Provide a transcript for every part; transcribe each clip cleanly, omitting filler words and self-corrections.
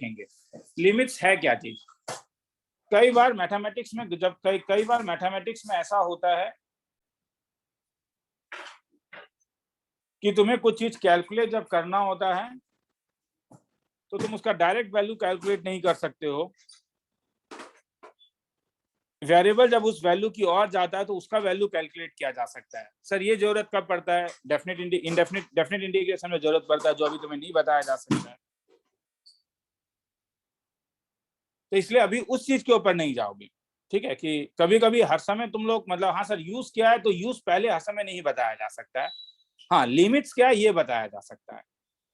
देखेंगे लिमिट्स है क्या चीज। कई बार मैथमेटिक्स में जब कई बार मैथमेटिक्स में ऐसा होता है कि तुम्हें कुछ चीज कैलकुलेट जब करना होता है तो तुम उसका डायरेक्ट वैल्यू कैलकुलेट नहीं कर सकते हो। वेरिएबल जब उस वैल्यू की ओर जाता है तो उसका वैल्यू कैलकुलेट किया जा सकता है। सर ये जरूरत कब पड़ता है? डेफिनेट इंटीग्रेशन में जरूरत पड़ता है, जो अभी तुम्हें नहीं बताया जा सकता है। तो इसलिए अभी उस चीज के ऊपर नहीं जाओगे, ठीक है। कि कभी कभी हर समय तुम लोग मतलब हाँ सर यूज क्या है, तो यूज पहले हर समय नहीं बताया जा सकता है। हाँ लिमिट्स क्या है ये बताया जा सकता है।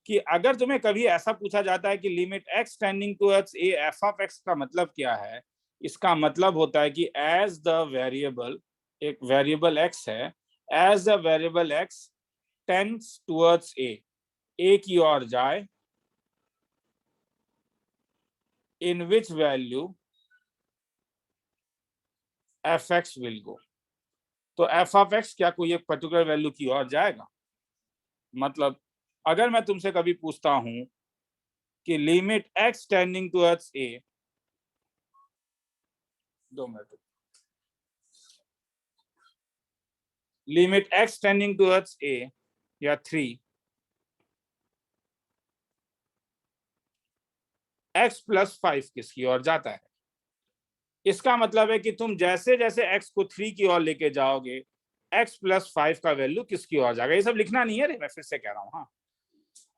कि अगर तुम्हें कभी ऐसा पूछा जाता है कि limit x tending towards A F of X का मतलब क्या है, इसका मतलब होता है कि एज द वेरिएबल, एक वेरिएबल एक्स है, as the variable X tends towards A की ओर जाए, in which value F X will go. तो एफ ऑफ एक्स क्या कोई एक पर्टिकुलर वैल्यू की ओर जाएगा? मतलब अगर मैं तुमसे कभी पूछता हूं कि लिमिट एक्स टेंडिंग टुवर्ड्स ए, 2 minute, limit x tending towards ए या 3 x प्लस 5 किसकी ओर जाता है। इसका मतलब है कि तुम जैसे जैसे x को 3 की ओर लेके जाओगे x प्लस 5 का वैल्यू किसकी ओर जाएगा। ये सब लिखना नहीं है रे, मैं फिर से कह रहा हूँ। हाँ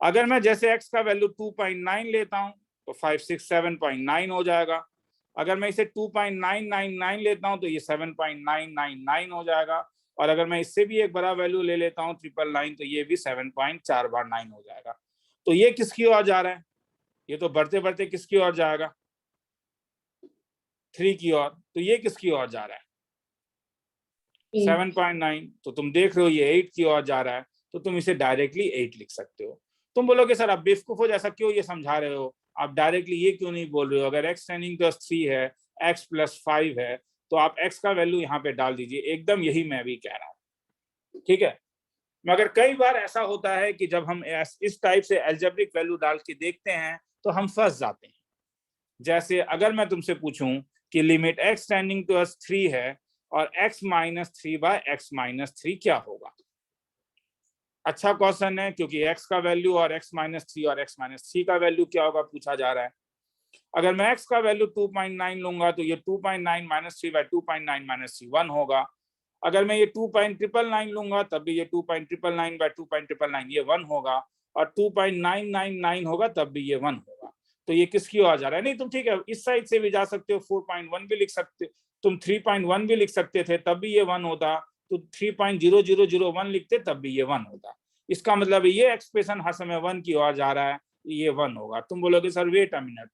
अगर मैं जैसे x का वैल्यू 2.9 लेता हूँ तो 5, 6, 7.9 हो जाएगा। अगर मैं इसे 2.999 लेता हूँ तो ये 7.999 हो जाएगा। और अगर मैं इससे भी एक बड़ा वैल्यू ले लेता हूँ 999 तो ये भी 7.4 बार 9 हो जाएगा। तो ये किसकी ओर जा रहा है? ये तो बढ़ते बढ़ते किसकी ओर जाएगा? 3 की ओर। तो ये किसकी ओर जा रहा है? 7.9। तो तुम देख रहे हो ये 8 की ओर जा रहा है, तो तुम इसे डायरेक्टली 8 लिख सकते हो। तुम बोलोगे सर आप बेवकूफ हो, जैसा क्यों ये समझा रहे हो, आप डायरेक्टली ये क्यों नहीं बोल रहे हो? अगर x टेंडिंग टुवर्ड्स 3 है, x प्लस 5 है, तो आप x का वैल्यू यहाँ पे डाल दीजिए। एकदम यही मैं भी कह रहा हूँ, ठीक है। मगर कई बार ऐसा होता है कि जब हम इस टाइप से अलजेब्रिक वैल्यू डाल के देखते हैं तो हम फंस जाते हैं। जैसे अगर मैं तुमसे पूछूं कि लिमिट x टेंडिंग टुवर्ड्स 3 है और x minus 3 by x minus 3 क्या होगा? अच्छा क्वेश्चन है, क्योंकि x का वैल्यू और x माइनस 3 और x माइनस 3 का वैल्यू क्या होगा पूछा जा रहा है। अगर मैं x का वैल्यू 2.9 लूंगा तो ये 2.9 माइनस 3 बाय 2.9 माइनस 3 1 होगा। अगर मैं ये 2.999 लूंगा तब भी ये 2.999 बाय 2.999 ये 1 होगा। और 2.999 होगा तब भी ये 1 होगा। तो ये किसकी ओर जा रहा है? नहीं तुम ठीक है इस साइड से भी जा सकते हो, 4.1 भी लिख सकते हो, तुम 3.1 भी लिख सकते थे तब भी ये 1 होता। तो 3.0001 लिखते तब भी ये 1 होता। इसका मतलब ये एक्सप्रेशन हर समय 1 की ओर जा रहा है, ये 1 होगा। तुम बोलोगे सर वेट अ मिनट,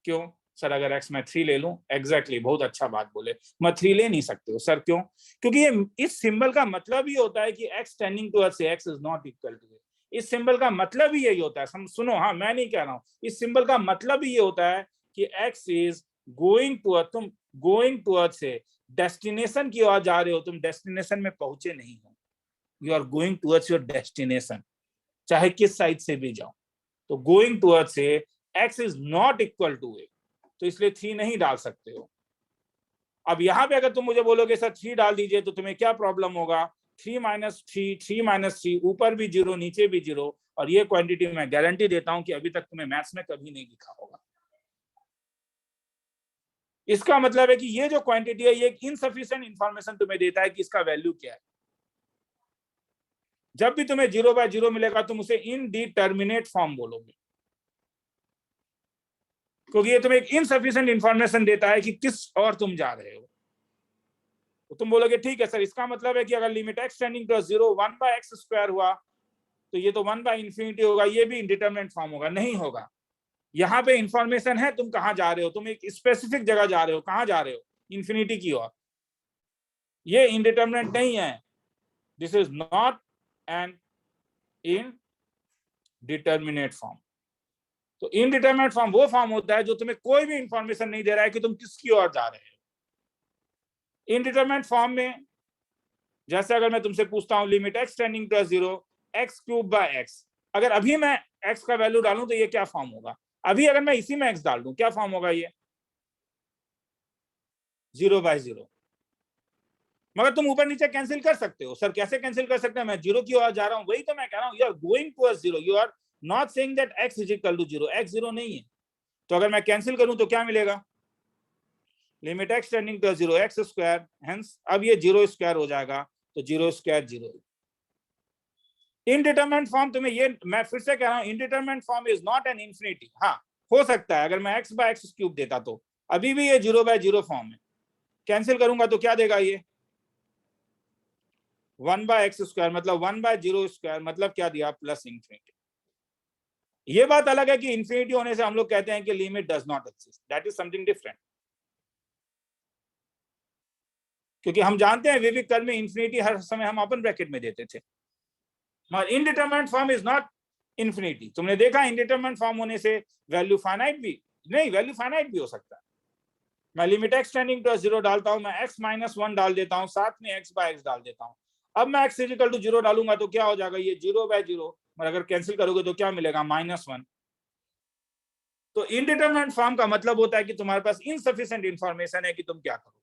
क्यों सर? अगर x मैं 3 ले लूं, एग्जैक्टली बहुत अच्छा बात बोले, मैं 3 ले नहीं सकते हो सर, क्यों? क्योंकि ये इस सिंबल का मतलब ही होता है कि x tending towards x is not equal to A. इस सिंबल का मतलब ही यही होता है। सुनो, हाँ मैं नहीं कह रहा हूं, इस सिंबल का मतलब ही ये होता है कि x इज गोइंग टुवर्ड, तुम गोइंग टुवर्ड्स ए, डेस्टिनेशन की ओर जा रहे हो, तुम डेस्टिनेशन में पहुंचे नहीं हो, you are going towards your destination, चाहे किस साइड से भी जाओ। तो going towards A, x is not equal to A, तो इसलिए 3 नहीं डाल सकते हो। अब यहां पे अगर तुम मुझे बोलोगे सर 3 डाल दीजिए तो तुम्हें क्या प्रॉब्लम होगा? 3 माइनस 3, 3 माइनस 3, ऊपर भी 0 नीचे भी 0। और ये क्वांटिटी मैं गारंटी देता हूं कि अभी तक तुम्हें मैथ्स में कभी नहीं लिखा होगा। इसका मतलब है कि ये जो क्वांटिटी है ये एक इनसफिशिएंट इंफॉर्मेशन तुम्हें देता है कि इसका वैल्यू क्या है। जब भी तुम्हें 0 बाय 0 मिलेगा तुम उसे इनडिटर्मिनेट फॉर्म बोलोगे, क्योंकि ये तुम्हें एक इनसफिशिएंट इंफॉर्मेशन देता है कि किस और तुम जा रहे हो। तो तुम बोलोगे ठीक है सर, इसका मतलब है कि अगर limit x tending to 0 1 by x square हुआ तो ये तो 1 बाय इंफिनिटी होगा, ये भी इंडिटरमिनेट फॉर्म होगा। नहीं होगा। यहाँ पे इंफॉर्मेशन है तुम कहाँ जा रहे हो, तुम एक स्पेसिफिक जगह जा रहे हो। कहाँ जा रहे हो? इंफिनिटी की ओर। ये इंडिटरमिनेट नहीं है, this is not an indeterminate form. तो इनडिटरमिनेट फॉर्म वो फॉर्म होता है जो तुम्हें कोई भी इंफॉर्मेशन नहीं दे रहा है कि तुम किसकी ओर जा रहे हो। इनडिटरमिनेट फॉर्म में जैसे अगर मैं तुमसे पूछता हूं limit x tending to 0 x cube by x, अगर अभी मैं x का वैल्यू डालूं तो ये क्या फॉर्म होगा? अभी अगर मैं इसी में x डाल दूं क्या फॉर्म होगा, ये 0/0। मगर तुम ऊपर नीचे कैंसिल कर सकते हो। सर कैसे कैंसिल कर सकते हैं, मैं 0 की ओर जा रहा हूं, वही तो मैं कह रहा हूं, you are going towards 0, you are not saying that x is equal to 0, x 0 नहीं है। तो अगर मैं कैंसिल करूं तो क्या मिलेगा, limit x tending to 0 x square, hence अब ये 0 स्क्वायर हो जाएगा, तो 0 स्क्वायर 0। इनडिटरमिनेट फॉर्म, तुम्हें ये मैं फिर से कह रहा हूं, indeterminate form is not an infinity. हाँ हो सकता है अगर मैं x बाय x क्यूब देता तो अभी भी ये 0/0 फॉर्म है। कैंसिल करूंगा तो क्या देगा, ये 1/x स्क्वायर, मतलब 1/0 स्क्वायर, मतलब क्या दिया, प्लस इंफिनिटी। ये बात अलग है कि इंफिनिटी होने से हम लोग कहते हैं कि limit does not exist, that is something different. क्योंकि हम जानते हैं विविक कर्म में इंफिनिटी हर समय हम ओपन ब्रैकेट में देते थे। मगर indeterminate form is not infinity. तुमने देखा इनडिटरमिनेट फॉर्म होने से वैल्यू फाइनाइट भी नहीं, वैल्यू फाइनाइट भी हो सकता है। मैं लिमिट x टेंडिंग टू 0 डालता हूं, मैं x-1 डाल देता हूं, साथ में x/x डाल देता हूं। अब मैं x इक्वल टू 0 डालूंगा तो क्या हो जाएगा, ये 0/0, और अगर कैंसिल करोगे तो क्या मिलेगा, -1। तो इनडिटरमिनेट फॉर्म का मतलब होता है कि तुम्हारे पास इनसफिशिएंट इंफॉर्मेशन है कि तुम क्या करोगे।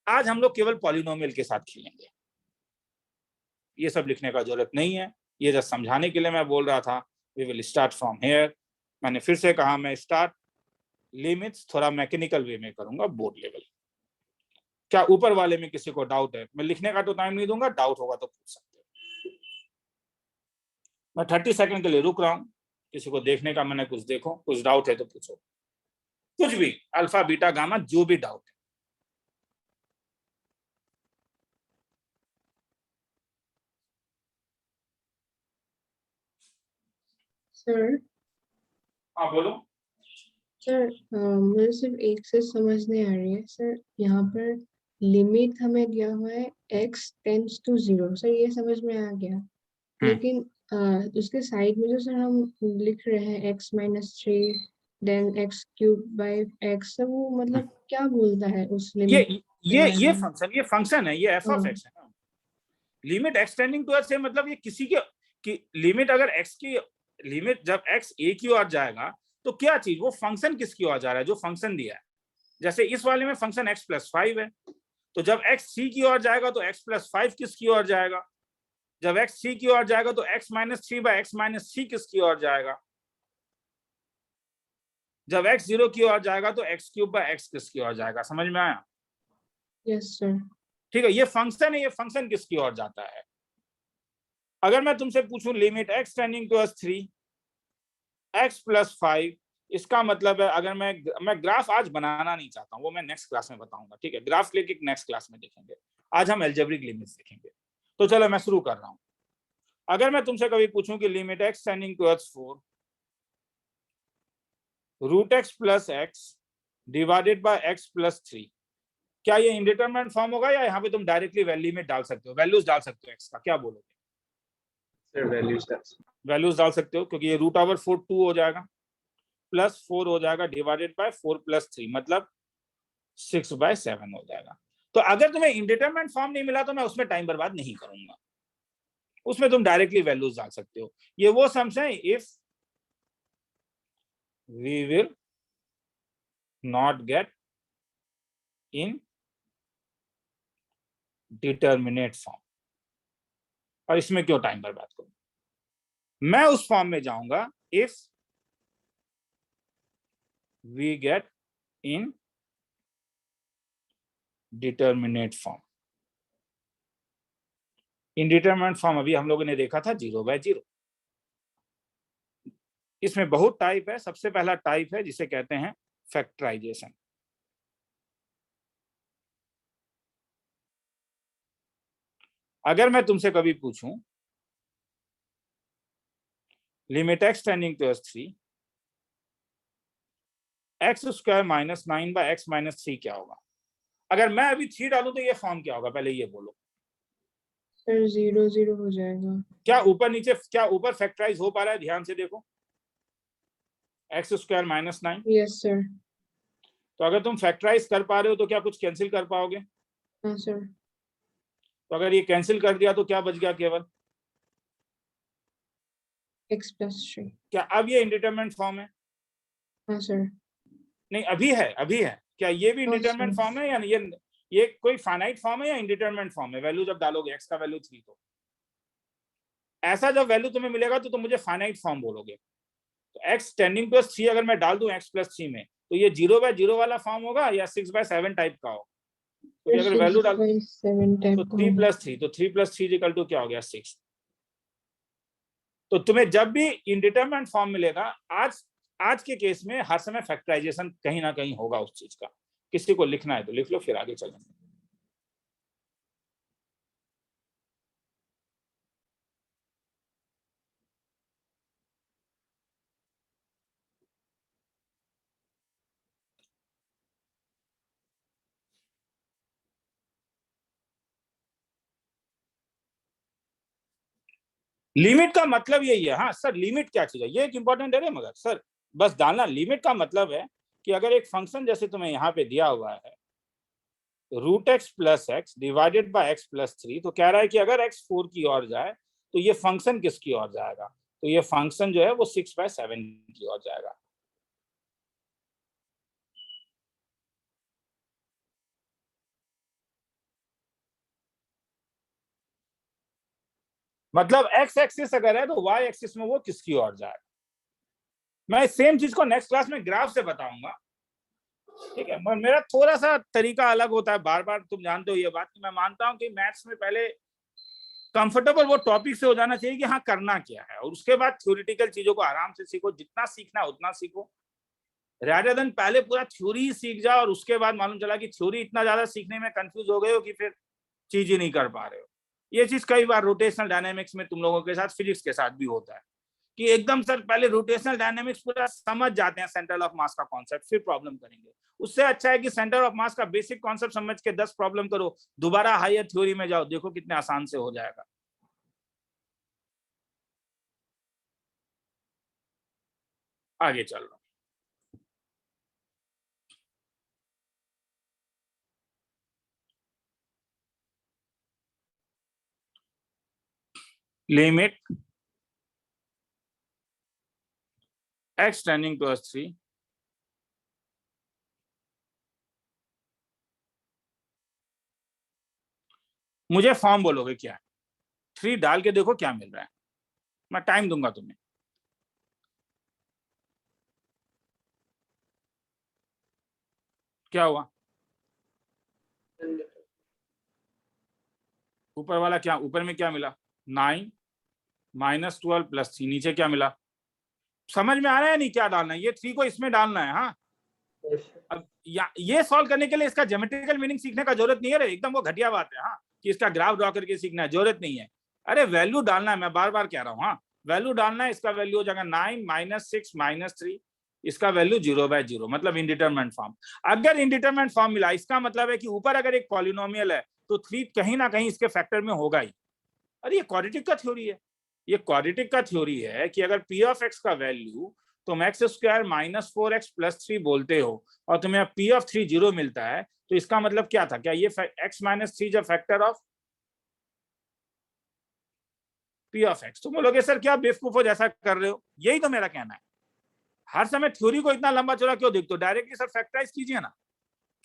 आज हम लोग केवल पॉलिनोमियल के साथ खेलेंगे, ये सब लिखने का जरूरत नहीं है, ये जस्ट समझाने के लिए मैं बोल रहा था। We will start from here. मैंने फिर से कहा, मैं स्टार्ट लिमिट्स थोड़ा मैकेनिकल वे में करूंगा, बोर्ड लेवल। क्या ऊपर वाले में किसी को डाउट है, मैं लिखने का तो टाइम नहीं दूंगा, डाउट होगा तो पूछ सकते हो। मैं 30 सेकंड के लिए रुक रहा हूं, किसी को देखने का मैंने, कुछ देखो, कुछ डाउट है तो पूछो, कुछ भी, अल्फा बीटा गामा जो भी डाउट है। सर हाँ बोलो। सर मुझे सिर्फ एक से समझ नहीं आ रही है सर, यहाँ पर लिमिट हमें दिया हुआ है x टेंड्स टू 0, सर ये समझ में आ गया। लेकिन उसके साइड में जो सर हम लिख रहे हैं x-3 देन x³ सर वो मतलब क्या बोलता है उस लिमिट के बारे ये में? फंक्शन है, ये f ऑफ x है ना। लिमिट एक्सटेंडिंग टू से मतलब ये किसी के कि लिमिट अगर x की लिमिट जब x a की ओर जाएगा तो क्या चीज, वो फंक्शन किसकी ओर जा रहा है, जो फंक्शन दिया है। जैसे इस वाले में फंक्शन x+5 है, तो जब x c की ओर जाएगा तो x+5 किसकी ओर जाएगा, जब x c की ओर जाएगा तो x-3/x-c किसकी ओर जाएगा, जब x 0 की ओर जाएगा तो x³ किसकी ओर जाएगा। समझ में आया? Yes sir. ठीक है, ये फंक्शन है, ये फंक्शन किसकी ओर जाता है। अगर मैं तुमसे पूछूं limit x tending to 3 x+5, इसका मतलब है, अगर मैं ग्राफ आज बनाना नहीं चाहता हूं, वो मैं नेक्स्ट क्लास में बताऊंगा, ठीक है, ग्राफ लेके नेक्स्ट क्लास में देखेंगे। आज हम अलजेब्रिक लिमिट्स देखेंगे। तो चलो मैं शुरू कर रहा हूं। अगर मैं तुमसे कभी पूछूं कि limit x tending to 4 √x+x divided by x+3, क्या ये इंडिटरमिनेट फॉर्म होगा, या यहाँ पे तुम डायरेक्टली वैल्यू में डाल सकते हो, वैल्यूज डाल सकते हो x का, क्या बोलोगे? सर वैल्यूज डाल सकते हो, क्योंकि ये √4 2 हो जाएगा, +4 हो जाएगा, डिवाइडेड बाय 4+3 मतलब 6/7 हो जाएगा। तो अगर तुम्हें इंडिटरमिनेट फॉर्म नहीं मिला तो मैं उसमें टाइम बर्बाद नहीं करूंगा, उसमें तुम डायरेक्टली वैल्यूज डाल सकते हो। ये वो सम्स है, if we will not get indeterminate form. और इसमें क्यों टाइम बर्बाद करूं, मैं उस फॉर्म में जाऊंगा if we get indeterminate form. Indeterminate form अभी हम लोगों ने देखा था 0/0। इसमें बहुत टाइप है, सबसे पहला टाइप है जिसे कहते हैं फैक्टराइजेशन। अगर मैं तुमसे कभी पूछूं limit x tending to 3 x² -9/x-3 क्या होगा, अगर मैं अभी 3 डालूं तो ये फॉर्म क्या होगा, पहले ये बोलो। सर 0 हो जाएगा। क्या ऊपर नीचे, क्या ऊपर फैक्टराइज हो पा रहा है, ध्यान से देखो, x² -9। Yes sir. तो अगर तुम फैक्टराइज कर पा रहे हो तो क्या कुछ कैंसिल कर पाओगे? हाँ सर। तो अगर ये कैंसिल कर दिया तो क्या बच गया, केवल x+3। क्या अब ये इंडिटरमिनेट फॉर्म है? हाँ सर। नहीं अभी है क्या ये भी इंडिटरमिनेट सर। फॉर्म है या ये कोई फाइनाइट फॉर्म है या इंडिटरमिनेट फॉर्म है? वैल्यू जब डालोगे एक्स का वैल्यू 3 तो ऐसा जब वैल्यू तुम्हें मिलेगा तो तुम मुझे फाइनाइट फॉर्म बोलोगे। तो एक्स टेंडिंग टू 3 अगर मैं डाल दूं एक्स प्लस 3 में तो ये 0/0 वाला फॉर्म होगा या 6/7 टाइप का होगा? तो अगर वैल्यू डाल 6/7 टाइप तो का 3 होगा। + 3 तो 3 + 3 इक्वल टू क्या हो गया 6। तो तुम्हें जब भी इंडिटरमिनेट फॉर्म मिलेगा आज के केस में हर समय फैक्टराइजेशन कहीं ना कहीं होगा उस चीज का। किसी को लिखना है तो लिख लो फिर आगे चलेंगे। लिमिट का मतलब यही है। हाँ सर लिमिट क्या चीज है ये एक इंपॉर्टेंट है मगर सर बस डालना। लिमिट का मतलब है कि अगर एक फंक्शन जैसे तुम्हें यहाँ पे दिया हुआ है √x + x divided by x + 3 तो कह रहा है कि अगर x 4 की ओर जाए तो ये फंक्शन किसकी ओर जाएगा? तो ये फंक्शन जो है वो 6/7 की ओर जाएगा। मतलब x एक्सिस अगर है तो y एक्सिस में वो किसकी ओर जाएगा। मैं सेम चीज को नेक्स्ट क्लास में ग्राफ से बताऊंगा, ठीक है? मगर मेरा थोड़ा सा तरीका अलग होता है। बार बार तुम जानते हो ये बात कि मैं मानता हूं कि मैथ्स में पहले कंफर्टेबल वो टॉपिक से हो जाना चाहिए कि हाँ करना क्या है, और उसके बाद थ्योरेटिकल चीजों को आराम से सीखो। जितना सीखना है उतना सीखो, rather than पहले पूरा थ्योरी सीख जाओ और उसके बाद मालूम चला कि थ्योरी इतना ज्यादा सीखने में कंफ्यूज हो गए हो कि फिर चीज ही नहीं कर पा रहे हो। ये चीज कई बार रोटेशनल डायनामिक्स में तुम लोगों के साथ, फिजिक्स के साथ भी होता है कि एकदम सर पहले रोटेशनल डायनामिक्स पूरा समझ जाते हैं, सेंटर ऑफ मास का कॉन्सेप्ट, फिर प्रॉब्लम करेंगे। उससे अच्छा है कि सेंटर ऑफ मास का बेसिक कॉन्सेप्ट समझ के 10 प्रॉब्लम करो, दोबारा हायर थ्योरी में जाओ, देखो कितने आसान से हो जाएगा। आगे चल रहा हूं। लिमिट x टेंडिंग टू 3 मुझे फॉर्म बोलोगे क्या है? 3 डाल के देखो क्या मिल रहा है, मैं टाइम दूंगा तुम्हें। क्या हुआ ऊपर वाला? क्या ऊपर में क्या मिला? 9 -12 + 3 नीचे क्या मिला? समझ में आ रहा है नहीं क्या डालना है? ये 3 को इसमें डालना है। हाँ अब ये सॉल्व करने के लिए इसका ज्योमेट्रिकल मीनिंग सीखने का जरूरत नहीं है रे, एकदम वो घटिया बात है। हाँ कि इसका ग्राफ ड्रॉ करके सीखना है, जरूरत नहीं है। अरे वैल्यू डालना है, मैं बार बार कह रहा हूँ। हाँ वैल्यू डालना है। इसका वैल्यू हो जाएगा 9 -6 -3, इसका वैल्यू 0/0, मतलब इंडिटरमिनेट फॉर्म। अगर इंडिटरमिनेट फॉर्म मिला इसका मतलब है कि ऊपर अगर एक पॉलिनोमियल है तो 3 कहीं ना कहीं इसके फैक्टर में होगा ही। अरे ये क्वाड्रेटिक का थ्योरी है। ये क्वाड्रेटिक का थ्योरी है कि अगर p ऑफ x का वैल्यू तुम x² -4x + 3 बोलते हो और तुम्हें p ऑफ 3 0 मिलता है तो इसका मतलब क्या था? क्या ये x - 3 जब factor of p of x? तुम बोलोगे सर क्या बेवकूफो जैसा कर रहे हो। यही तो मेरा कहना है। हर समय थ्योरी को इतना लंबा चौड़ा क्यों देखते हो? डायरेक्टली सर फैक्टराइज कीजिए ना।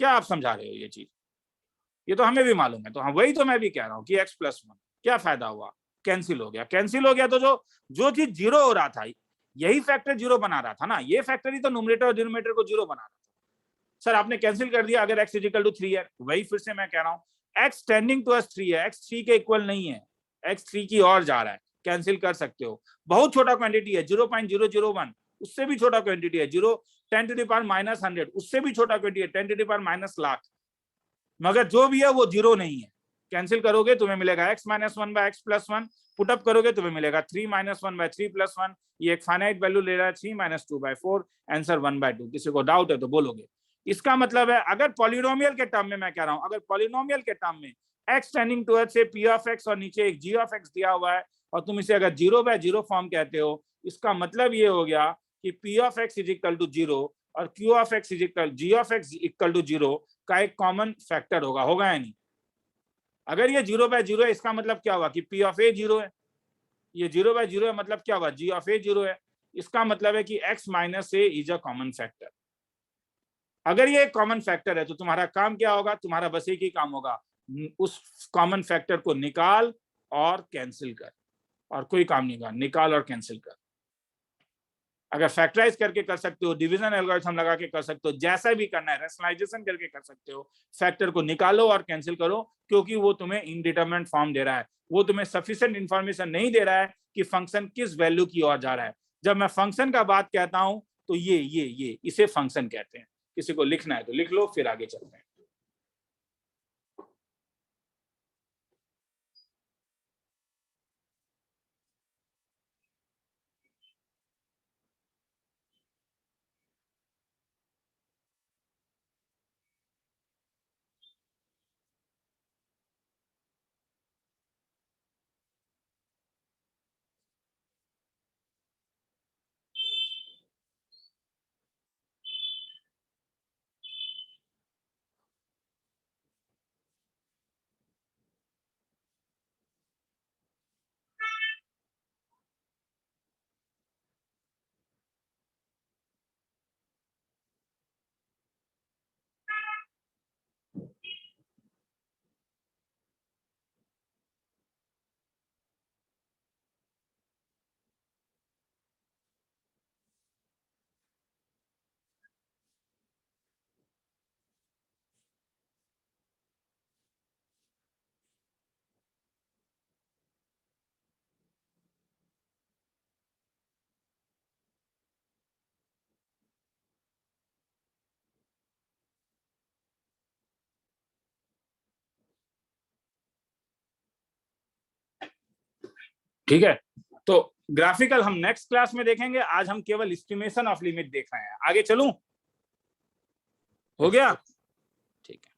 क्या आप समझा रहे हो ये चीज? ये तो हमें भी मालूम है। तो हाँ वही तो मैं भी कह रहा हूँ कि x + 1 क्या फायदा हुआ? कैंसिल हो गया। कैंसिल हो गया तो जो चीज जीरो हो रहा था यही फैक्टर जीरो बना रहा था ना। ये फैक्टर ही तो न्यूमरेटर और डिनोमिनेटर को जीरो बना रहा था। सर आपने कैंसिल कर दिया अगर x = 3 है। वही फिर से मैं कह रहा हूँ x टेंडिंग टू 3 है, x 3 के इक्वल नहीं है, x 3 की ओर जा रहा है। कैंसिल कर सकते हो। बहुत छोटा क्वांटिटी है 0.001, उससे भी छोटा क्वांटिटी है 10⁻⁻100, उससे भी छोटा क्वांटिटी है 10⁻⁻1,00,000, मगर जो भी है वो जीरो नहीं है। कैंसिल करोगे तुम्हें मिलेगा x - 1/x + 1, पुटअप करोगे तुम्हें मिलेगा 3 - 1/3 + 1। ये एक फाइनाइट वैल्यू ले रहा है 3 - 2/4, आंसर 1/2। किसी को डाउट है तो बोलोगे। इसका मतलब है अगर पॉलिनोमियल के टर्म में, मैं कह रहा हूं अगर पॉलिनोमियल के टर्म में x टेंडिंग टू से p ऑफ x और नीचे एक g ऑफ x दिया हुआ है और तुम इसे अगर 0/0 फॉर्म कहते हो, इसका मतलब ये हो गया कि p ऑफ x = 0 और q of x g of x = 0 का एक कॉमन फैक्टर होगा। होगा या नहीं? अगर ये 0/0 है इसका मतलब क्या हुआ कि p ऑफ a 0 है। ये 0/0 है मतलब क्या हुआ? g ऑफ a 0 है। इसका मतलब है कि x minus A is a common factor. अगर ये एक कॉमन फैक्टर है तो तुम्हारा काम क्या होगा, तुम्हारा बस एक ही काम होगा, उस कॉमन फैक्टर को निकाल और कैंसिल कर, और कोई काम नहीं होगा, निकाल और कैंसिल कर। अगर फैक्टराइज करके कर सकते हो, डिवीजन एल्गोरिथम लगा के कर सकते हो, जैसा भी करना है, रैशनलाइजेशन करके कर सकते हो, फैक्टर को निकालो और कैंसिल करो, क्योंकि वो तुम्हें इनडिटरमिनेट फॉर्म दे रहा है, वो तुम्हें सफिशिएंट इंफॉर्मेशन नहीं दे रहा है कि फंक्शन किस वैल्यू की ओर जा रहा है। जब मैं फंक्शन का बात कहता हूं तो ये इसे फंक्शन कहते हैं। किसी को लिखना है तो लिख लो, फिर आगे चलते हैं। ठीक है, तो ग्राफिकल हम नेक्स्ट क्लास में देखेंगे। आज हम केवल एस्टिमेशन ऑफ लिमिट देख रहे हैं। आगे चलूं? हो गया? ठीक है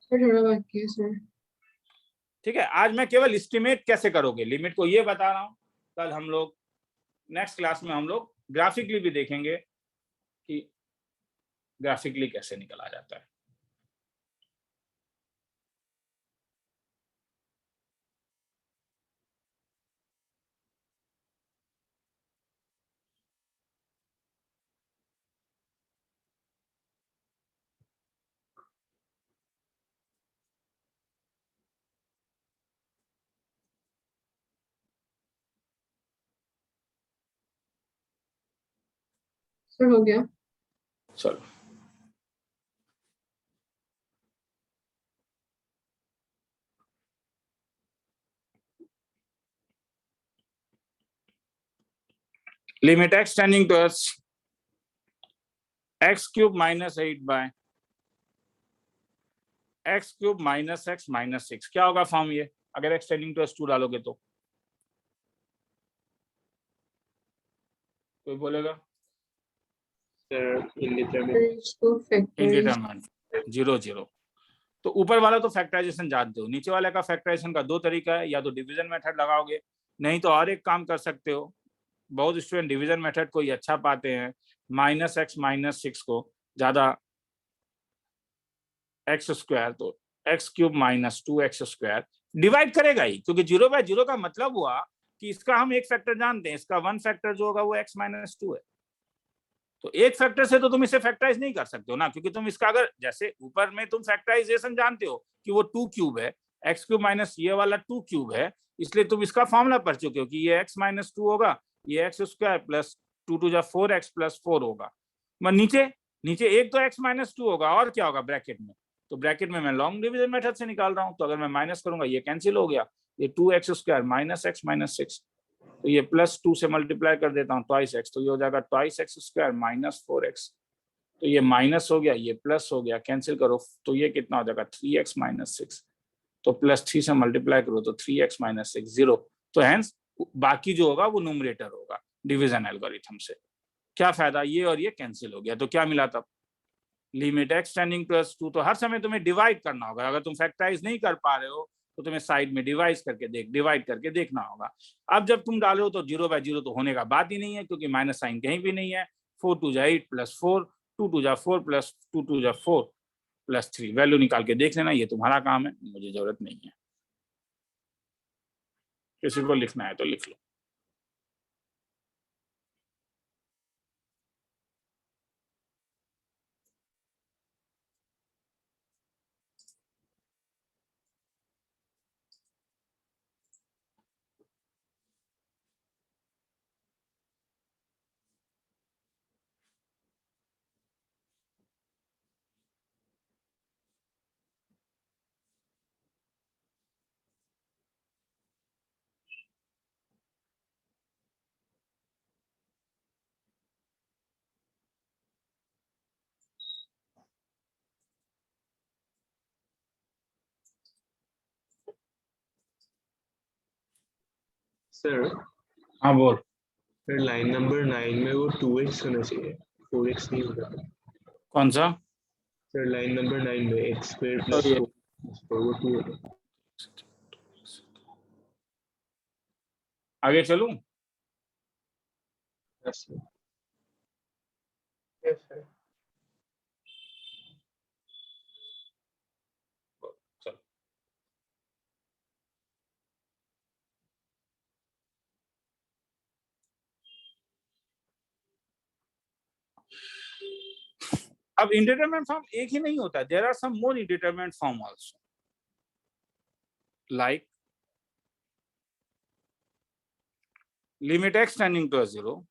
सर थोड़ा बाकी है सर। ठीक है, आज मैं केवल एस्टिमेट कैसे करोगे लिमिट को ये बता रहा हूं। कल हम लोग नेक्स्ट क्लास में हम लोग ग्राफिकली भी देखेंगे कि ग्राफिकली कैसे निकला जाता है। सर हो गया। चलो, limit x tending to x cube minus 8 by x cube minus x minus 6। क्या होगा फॉर्म ये, अगर x टेंडिंग टू 2 डालोगे तो? कोई बोलेगा? इसको फैक्टराइज इनडिटरमिनेट 0 0। तो ऊपर वाला तो फैक्टराइजेशन जानते हो, नीचे वाले का फैक्टराइजेशन का दो तरीका है, या तो डिवीजन मेथड लगाओगे, नहीं तो और एक काम कर सकते हो। बहुत स्टूडेंट डिवीजन मेथड को ही अच्छा पाते हैं, माइनस एक्स माइनस 6 को ज्यादा एक्स स्क्वायर, तो x cube minus 2x² divide करेगा ही, क्योंकि 0/0 का मतलब हुआ कि इसका हम एक फैक्टर जानते हैं, इसका वन फैक्टर जो होगा वो x माइनस 2 है। तो एक फैक्टर से तो तुम इसे फैक्टराइज नहीं कर सकते हो ना, क्योंकि तुम इसका अगर जैसे ऊपर में तुम फैक्टराइजेशन जानते हो कि वो 2 क्यूब है, एक्स क्यूब माइनस ये वाला 2 क्यूब है, इसलिए तुम इसका फॉर्मूला पढ़ चुके हो कि ये x माइनस 2 होगा, ये एक्स स्क्वायर प्लस 2 टू जा 4x प्लस 4 होगा। मैं नीचे नीचे एक तो x माइनस 2 होगा, और क्या होगा ब्रैकेट में, तो ब्रैकेट में मैं लॉन्ग डिवीजन मेथड से निकाल रहा हूँ, तो अगर मैं माइनस करूंगा ये कैंसिल हो गया, ये 2x² माइनस x माइनस 6, तो ये प्लस 2 से मल्टीप्लाई कर देता हूँ ट्वाइस x, तो ये हो जाएगा ट्वाइस x² माइनस 4x, तो ये माइनस हो गया, ये प्लस हो गया, कैंसिल करो तो ये कितना हो जाएगा 3x माइनस 6, तो प्लस 3 से मल्टीप्लाई करो तो 3x माइनस 6 0। तो हैंस बाकी जो होगा वो न्यूमरेटर होगा डिवीजन एल्गोरिथम से। क्या फायदा, ये और ये कैंसिल हो गया, तो क्या मिला तब, लिमिट x टेंडिंग टू 2। तो हर समय तुम्हें डिवाइड करना होगा, अगर तुम फैक्टराइज नहीं कर पा रहे हो तो तुम्हें साइड में डिवाइड करके देखना होगा। अब जब तुम डालो तो 0/0 तो होने का बात ही नहीं है, क्योंकि माइनस साइन कहीं भी नहीं है। 4 2 जा 8 प्लस 4, 2 2 जा 4 प्लस 2 2 जा 4 प्लस 3, वैल्यू निकाल के देख लेना, ये तुम्हारा काम है, मुझे जरूरत नहीं है। किसी को लिखना है तो लिख लो। सर हाँ बोल। सर लाइन नंबर 9 में वो 2x होना चाहिए, 4x नहीं होगा। कौन सा? सर लाइन नंबर 9 में x स्क्वायर और प्लस ये 4 वो 2 होगा। आगे चलूं? Yes sir. Yes, sir. चलो अब इंडिटरमिनेट फॉर्म एक ही नहीं होता, there are some more indeterminate form also, like limit x tending to 0।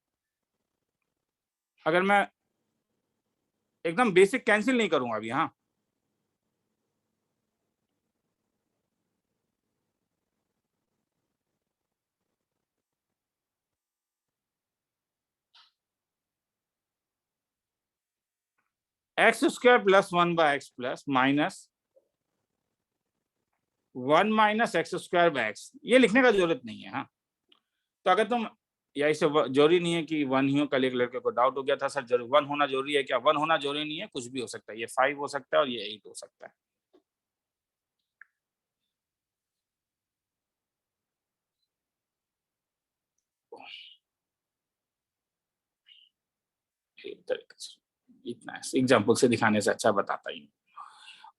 अगर मैं एकदम बेसिक कैंसिल नहीं करूंगा अभी, हाँ x square plus 1 by x plus minus 1 minus x square by x, ये लिखने का जरूरत नहीं है। हाँ तो अगर तुम, या इसे जरूरी नहीं है कि 1 ही हो, कल एक लड़के को डाउट हो गया था सर जरूर 1 होना जरूरी है क्या? 1 होना जरूरी नहीं है, कुछ भी हो सकता है, ये 5 हो सकता है और ये 8 हो सकता है। इतना एग्जाम्पल से दिखाने से अच्छा बताता ही।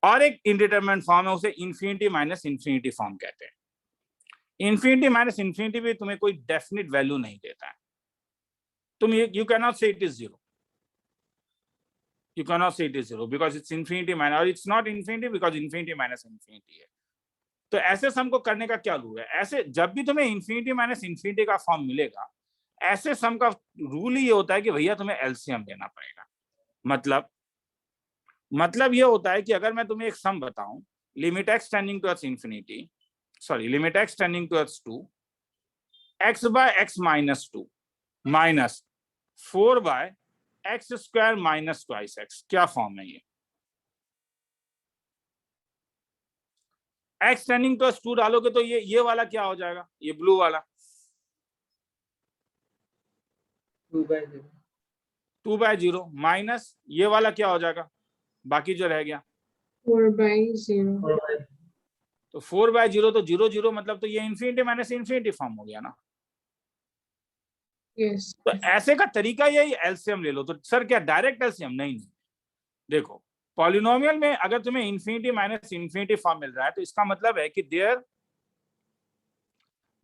और एक इनडिटरमिनेट फॉर्म है, उसे इन्फिनिटी माइनस इन्फिनिटी फॉर्म कहते हैं। इन्फिनिटी माइनस इन्फिनिटी भी तुम्हें कोई डेफिनेट वैल्यू नहीं देता है। तुम यू कैन नॉट से it is 0, you cannot say it is 0 because it's infinity minus, or it's not infinity because infinity minus infinity है। तो ऐसे सम को करने का क्या रूल है? ऐसे जब भी तुम्हें इंफिनिटी माइनस इंफिनिटी का फॉर्म मिलेगा, ऐसे सम का रूल ही ये होता है कि भैया तुम्हें एलसीएम लेना पड़ेगा। मतलब ये होता है कि अगर मैं तुम्हें एक सम बताऊं, limit x tending towards infinity, sorry limit x tending towards 2 x by x minus 2 minus 4 by x square minus twice x, क्या फॉर्म है ये? एक्स टेंडिंग टू 2 डालोगे तो ये वाला क्या हो जाएगा? ये ब्लू वाला 2/0. 2/0 माइनस ये वाला क्या हो जाएगा? बाकी जो रह गया 4/0। तो 4/0 तो 0 0 मतलब तो ये इंफिनिटी माइनस इंफिनिटी फॉर्म हो गया ना। यस तो ऐसे का तरीका यही, एलसीएम ले लो। तो सर क्या डायरेक्ट एलसीएम? नहीं, देखो पॉलिनोमियल में अगर तुम्हें इंफिनिटी माइनस इंफिनिटी फॉर्म मिल रहा है तो इसका मतलब है कि there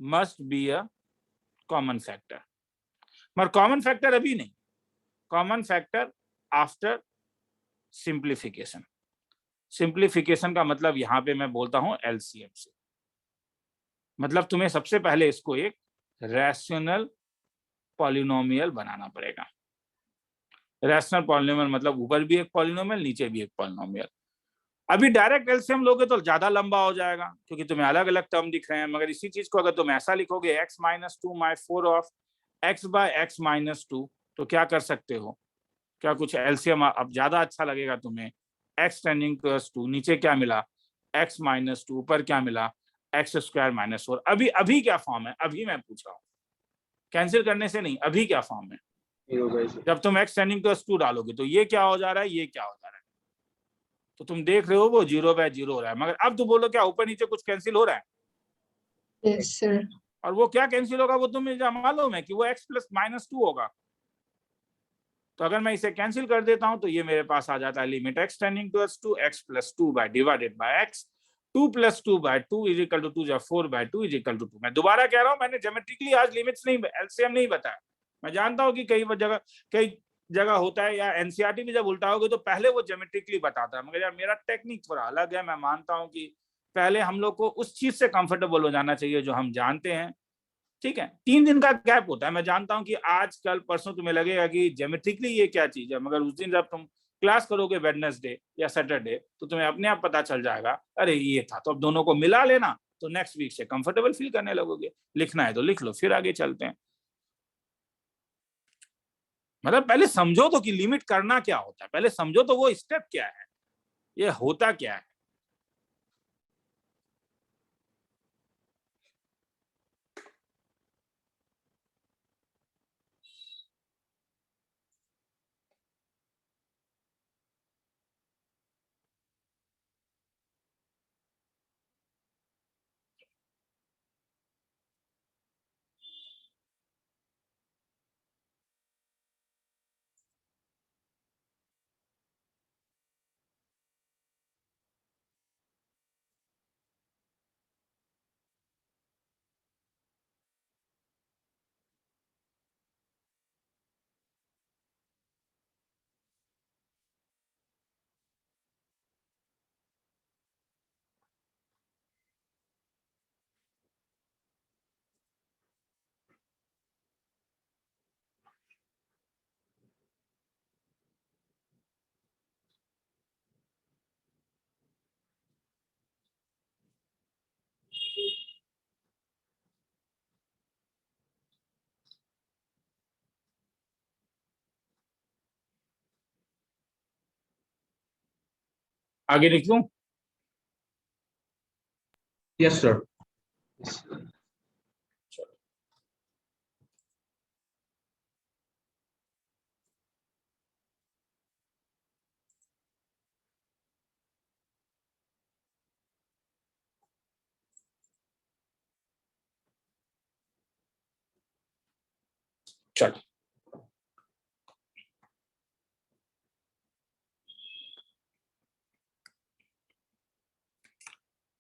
must be a common factor, मगर कॉमन फैक्टर अभी नहीं, common factor after simplification. Simplification का मतलब यहां पे मैं बोलता हूं एलसीएम से, मतलब तुम्हें सबसे पहले इसको एक रैशनल पॉलिनोमियल बनाना पड़ेगा। रैशनल पॉलिनोमियल मतलब ऊपर भी एक पॉलिनोमियल, नीचे भी एक पॉलिनोमियल। अभी डायरेक्ट एलसीएम लोगे तो ज्यादा लंबा हो जाएगा क्योंकि तुम्हें अलग अलग टर्म दिख रहे हैं, मगर इसी चीज को अगर तुम ऐसा लिखोगे x minus 2 my 4 of x by x minus 2 तो क्या कर सकते हो? क्या कुछ एलसीएम अब ज्यादा अच्छा लगेगा तुम्हें? x टेंडिंग टू 2, नीचे क्या मिला? x माइनस 2, ऊपर क्या मिला? x square minus 4। अभी क्या फॉर्म है? अभी मैं पूछ रहा हूँ, कैंसिल करने से नहीं, अभी क्या फॉर्म है? जब तुम x टेंडिंग टू 2 डालोगे तो ये क्या हो जा रहा है, ये क्या हो जा रहा है? तो तुम देख रहे हो वो 0/0 हो रहा है, मगर अब तो बोलो क्या ऊपर नीचे कुछ कैंसिल हो रहा है? Yes sir. और वो क्या कैंसिल होगा वो तुम्हें मालूम है कि वो x प्लस माइनस 2 होगा। तो अगर मैं इसे कैंसिल कर देता हूं तो ये मेरे पास आ जाता है limit x tending towards 2 x plus 2 by divided by x 2 plus 2 by 2 is equal to 2 जा 4/2 इज इक्वल टू 2। मैं दोबारा कह रहा हूं, मैंने ज्योमेट्रिकली आज लिमिट्स नहीं, एलसीएम नहीं बताया। मैं जानता हूं कि कई जगह होता है, या एनसीईआरटी भी जब उल्टाओगे तो पहले वो ज्योमेट्रिकली बताता है, मगर यार मेरा टेक्निक थोड़ा अलग है। मैं मानता हूं कि पहले हम लोग को उस चीज से कंफर्टेबल हो जाना चाहिए जो हम जानते हैं, ठीक है। 3 दिन का गैप होता है, मैं जानता हूं कि आज कल परसों तुम्हें लगेगा कि ज्योमेट्रिकली ये क्या चीज है, मगर उस दिन जब तुम क्लास करोगे वेडनेसडे या सैटरडे तो तुम्हें अपने आप पता चल जाएगा, अरे ये था। तो अब दोनों को मिला लेना, तो नेक्स्ट वीक से कंफर्टेबल फील करने लगोगे। लिखना है तो लिख लो, फिर आगे चलते हैं। मतलब पहले समझो तो कि लिमिट करना क्या होता है, पहले समझो तो वो स्टेप क्या है, ये होता क्या है। आगे निकलूं? Yes sir. चलो,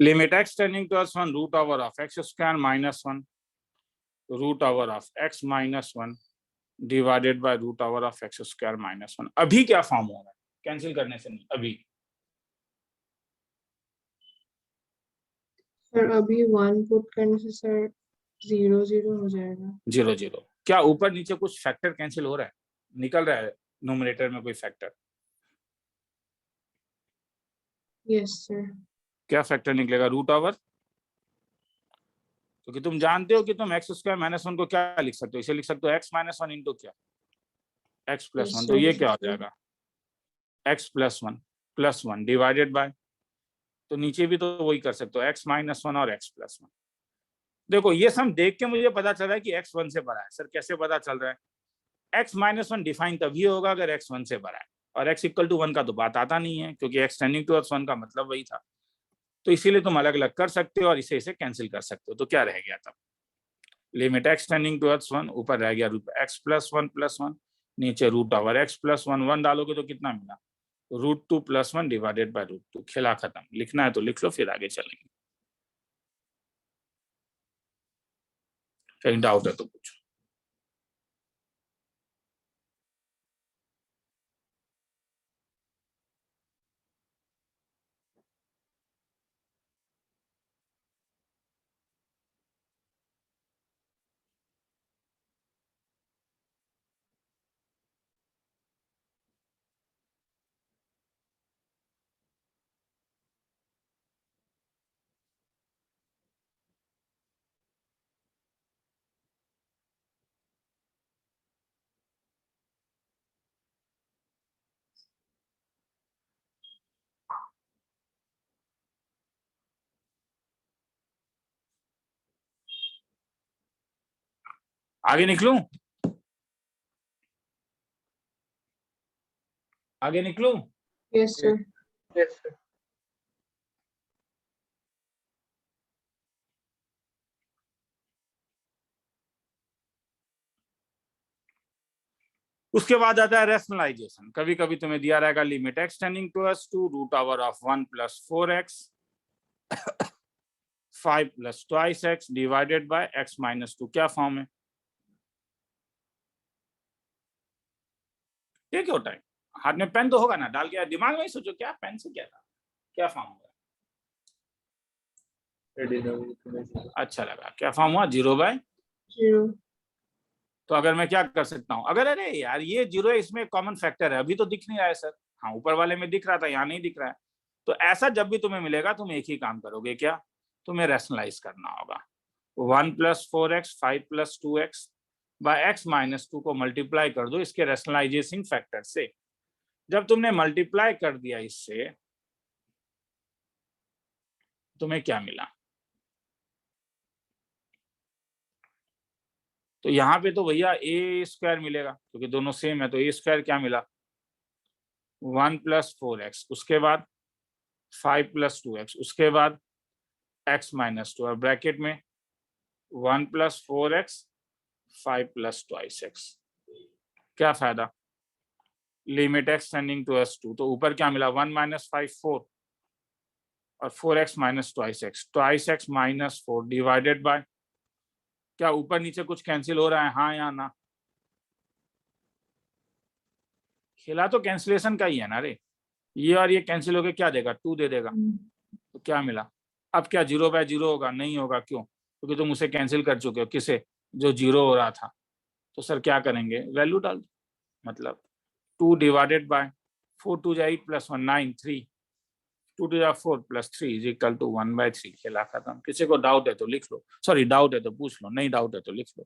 limit x tending towards 1 root over of x square minus 1 root over of x minus 1 divided by root over of x square minus 1। अभी क्या फॉर्म होगा? कैंसिल करने से नहीं, अभी सर अभी 1 पुट करने से सर 0 0 हो जाएगा। 0 0। क्या ऊपर नीचे कुछ फैक्टर कैंसिल हो रहा है? निकल रहा है न्यूमरेटर में कोई फैक्टर? Yes sir. क्या फैक्टर निकलेगा? Root over. क्योंकि तुम जानते हो कि तुम एक्स स्क्वायर माइनस 1 को क्या लिख सकते हो? इसे लिख सकते हो एक्स माइनस 1 इंटू क्या, एक्स प्लस 1। तो ये क्या हो जाएगा? X plus 1 plus 1 divided bye, तो नीचे भी तो वही कर सकते हो, एक्स माइनस 1 और एक्स प्लस 1। देखो ये सम देख के मुझे पता चल रहा है कि एक्स 1 से बड़ा है। सर कैसे पता चल रहा है? एक्स माइनस 1 डिफाइन तभी होगा अगर एक्स 1 से बड़ा है, और एक्स इक्वल टू 1 का तो बात आता नहीं है, क्योंकि एक्स टेंडिंग टुवर्ड्स 1 का मतलब वही था। तो इसीलिए तुम अलग अलग कर सकते हो और इसे इसे कैंसिल कर सकते हो। तो क्या रह गया तब? लिमिट एक्स टेंडिंग टुवर्ड्स 1, ऊपर रह गया रूट एक्स प्लस 1, नीचे रूट ओवर एक्स प्लस 1 डालोगे तो कितना मिला? √2 + 1 डिवाइडेड बाय √2। खेला खत्म। लिखना है तो लिख लो, फिर आगे चलेंगे। कहीं डाउट है तो पूछो। आगे निकलूं? आगे निकलूं? Yes sir. Yes, sir. उसके बाद आता है रैशनलाइजेशन। कभी कभी तुम्हें दिया रहेगा limit x tending towards 2 root over of 1 + 4x 5 + twice x divided by x - 2। क्या फॉर्म है? ये क्या होता है? हाथ में पेन तो होगा ना, डाल के दिमाग में ही सोचो, क्या पेन से क्या था, क्या फॉर्म होगा? अच्छा लगा। क्या फॉर्म हुआ? 0/। 0। तो अगर मैं क्या कर सकता हूँ, अगर अरे यार ये 0 है, इसमें कॉमन फैक्टर है, अभी तो दिख नहीं रहा है सर। हाँ ऊपर वाले में दिख रहा था, यहाँ नहीं दिख रहा है। तो ऐसा जब भी तुम्हें मिलेगा तुम एक ही काम करोगे, क्या? तुम्हें रैशनलाइज करना होगा। 1 + 4x 5 + 2x बाय x - 2 को मल्टीप्लाई कर दो इसके रैशनलाइजेशन फैक्टर से। जब तुमने मल्टीप्लाई कर दिया इससे, तुम्हें क्या मिला? तो यहाँ पे तो भैया a² मिलेगा, क्योंकि दोनों सेम है। तो a² क्या मिला? 1 + 4x, उसके बाद 5 + 2x, उसके बाद x - 2, और ब्रैकेट में 1 + 4x 5 + ट्वाइस x। क्या फायदा? लिमिट x टेंडिंग टुवर्ड्स 2, तो ऊपर क्या मिला? 1 - 5 4, और 4x - twice x -4 divided by, क्या ऊपर नीचे कुछ कैंसिल हो रहा है? हाँ या ना? खेला तो कैंसिलेशन का ही है ना रे। ये और ये कैंसिल होके क्या देगा? 2 दे देगा। तो क्या मिला? अब क्या 0/0 होगा? नहीं होगा। क्यों? क्योंकि तुम उसे कैंसिल कर चुके हो। किसे? जो 0 हो रहा था। तो सर क्या करेंगे? वैल्यू डाल दो। मतलब 2 डिवाइडेड बाय 4 2 8 + 1 9 3 2 2 4 + 3 = 1/3। खेला खत्म। किसी को डाउट है तो लिख लो, सॉरी डाउट है तो पूछ लो, नहीं डाउट है तो लिख लो।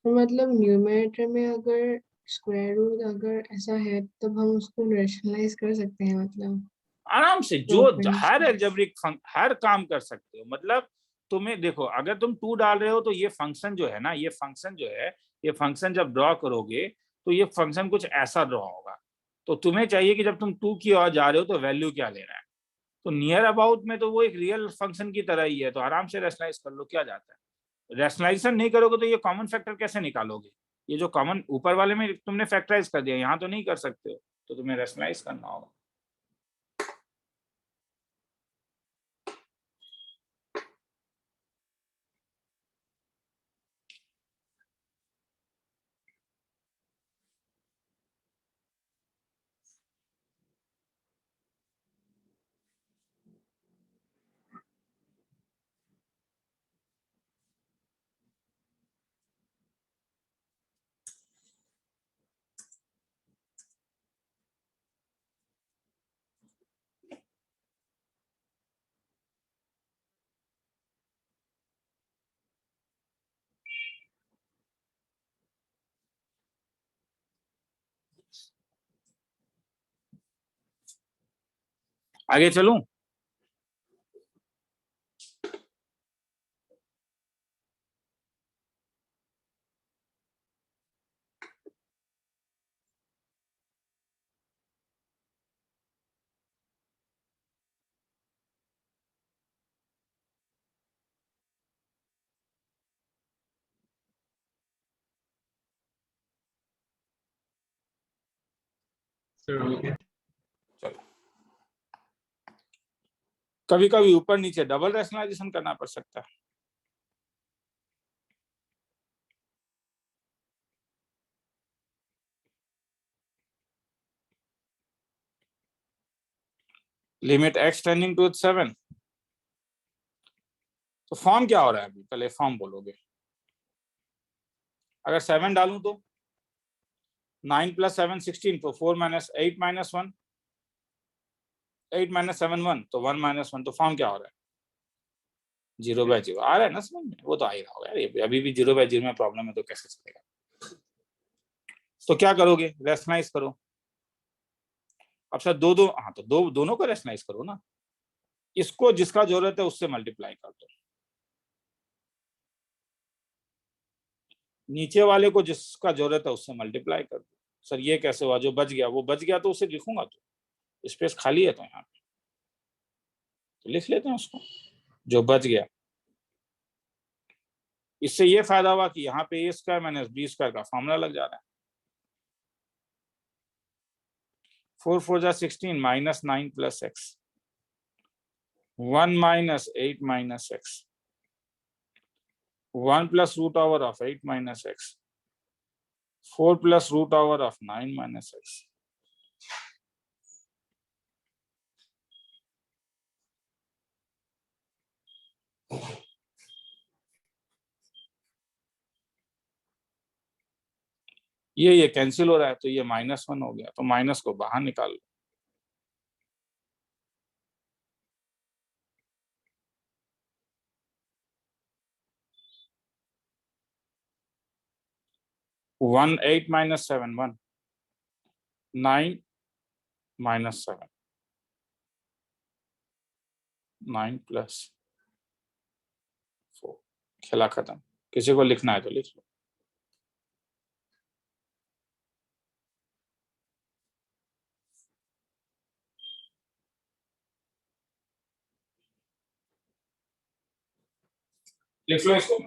तो मतलब न्यूमरेटर में अगर स्क्वायर रूट अगर ऐसा है तब हम उसको रैशनलाइज कर सकते हैं, मतलब आराम से, जो प्रोपेंस हर एल्जेब्रिक हर काम कर सकते हो। मतलब तुम्हें देखो, अगर तुम 2 डाल रहे हो तो ये फंक्शन जो है ना, ये फंक्शन जो है, ये फंक्शन जब ड्रॉ करोगे तो ये फंक्शन कुछ ऐसा ड्रॉ होगा। तो तुम्हें चाहिए कि जब तुम 2 की ओर जा रहे हो तो वैल्यू क्या लेना है। तो नियर अबाउट में तो वो एक रियल फंक्शन की तरह ही है, तो आराम से रैशनलाइज कर लो, क्या जाता है। रैशनलाइजेशन नहीं करोगे तो ये कॉमन फैक्टर कैसे निकालोगे। ये जो कॉमन ऊपर वाले में तुमने फैक्टराइज कर दिया, यहाँ तो नहीं कर सकते हो, तो तुम्हें रैशनलाइज करना होगा। आगे चलूं। सर हो गया। चलो, कभी कभी ऊपर नीचे डबल रैशनलाइजेशन करना पड़ सकता है। Limit x tending to 7। तो फॉर्म क्या हो रहा है अभी, पहले फॉर्म बोलोगे। अगर 7 डालूं तो 9 + 7 16, तो 4 - 8 - 1, 8 - 7 1, तो 1 - 1, तो फॉर्म क्या हो रहा है, 0/0 आ रहा है ना समझ में। वो तो आ ही रहा होगा यार, अभी भी 0/0 में प्रॉब्लम है तो कैसे चलेगा। तो क्या करोगे, रैशनलाइज करो। अब सर दो दो, हाँ तो दो दोनों को रैशनलाइज करो ना। इसको जिसका जरूरत है उससे मल्टीप्लाई कर दो, नीचे वाले को जिसका जरूरत है उससे मल्टीप्लाई कर दो। सर ये कैसे हुआ, जो बच गया वो बच गया तो उसे लिखूंगा, तो स्पेस खाली है तो यहाँ पे तो लिख लेते हैं उसको, जो बच गया। इससे ये फायदा हुआ कि यहाँ पे a² - b² का फॉर्मूला लग जा रहा है। 4 4 जा 16 -9 + x, 1 - 8 - x, 1 + √8 - x, 4 + √9 - x। ये कैंसिल हो रहा है तो ये -1 हो गया, तो माइनस को बाहर निकाल लो। वन 8 - 7 1, 9 - 7, 9 + 4, खेला खत्म। किसी को लिखना है तो लिख लो। लिख लो इसको।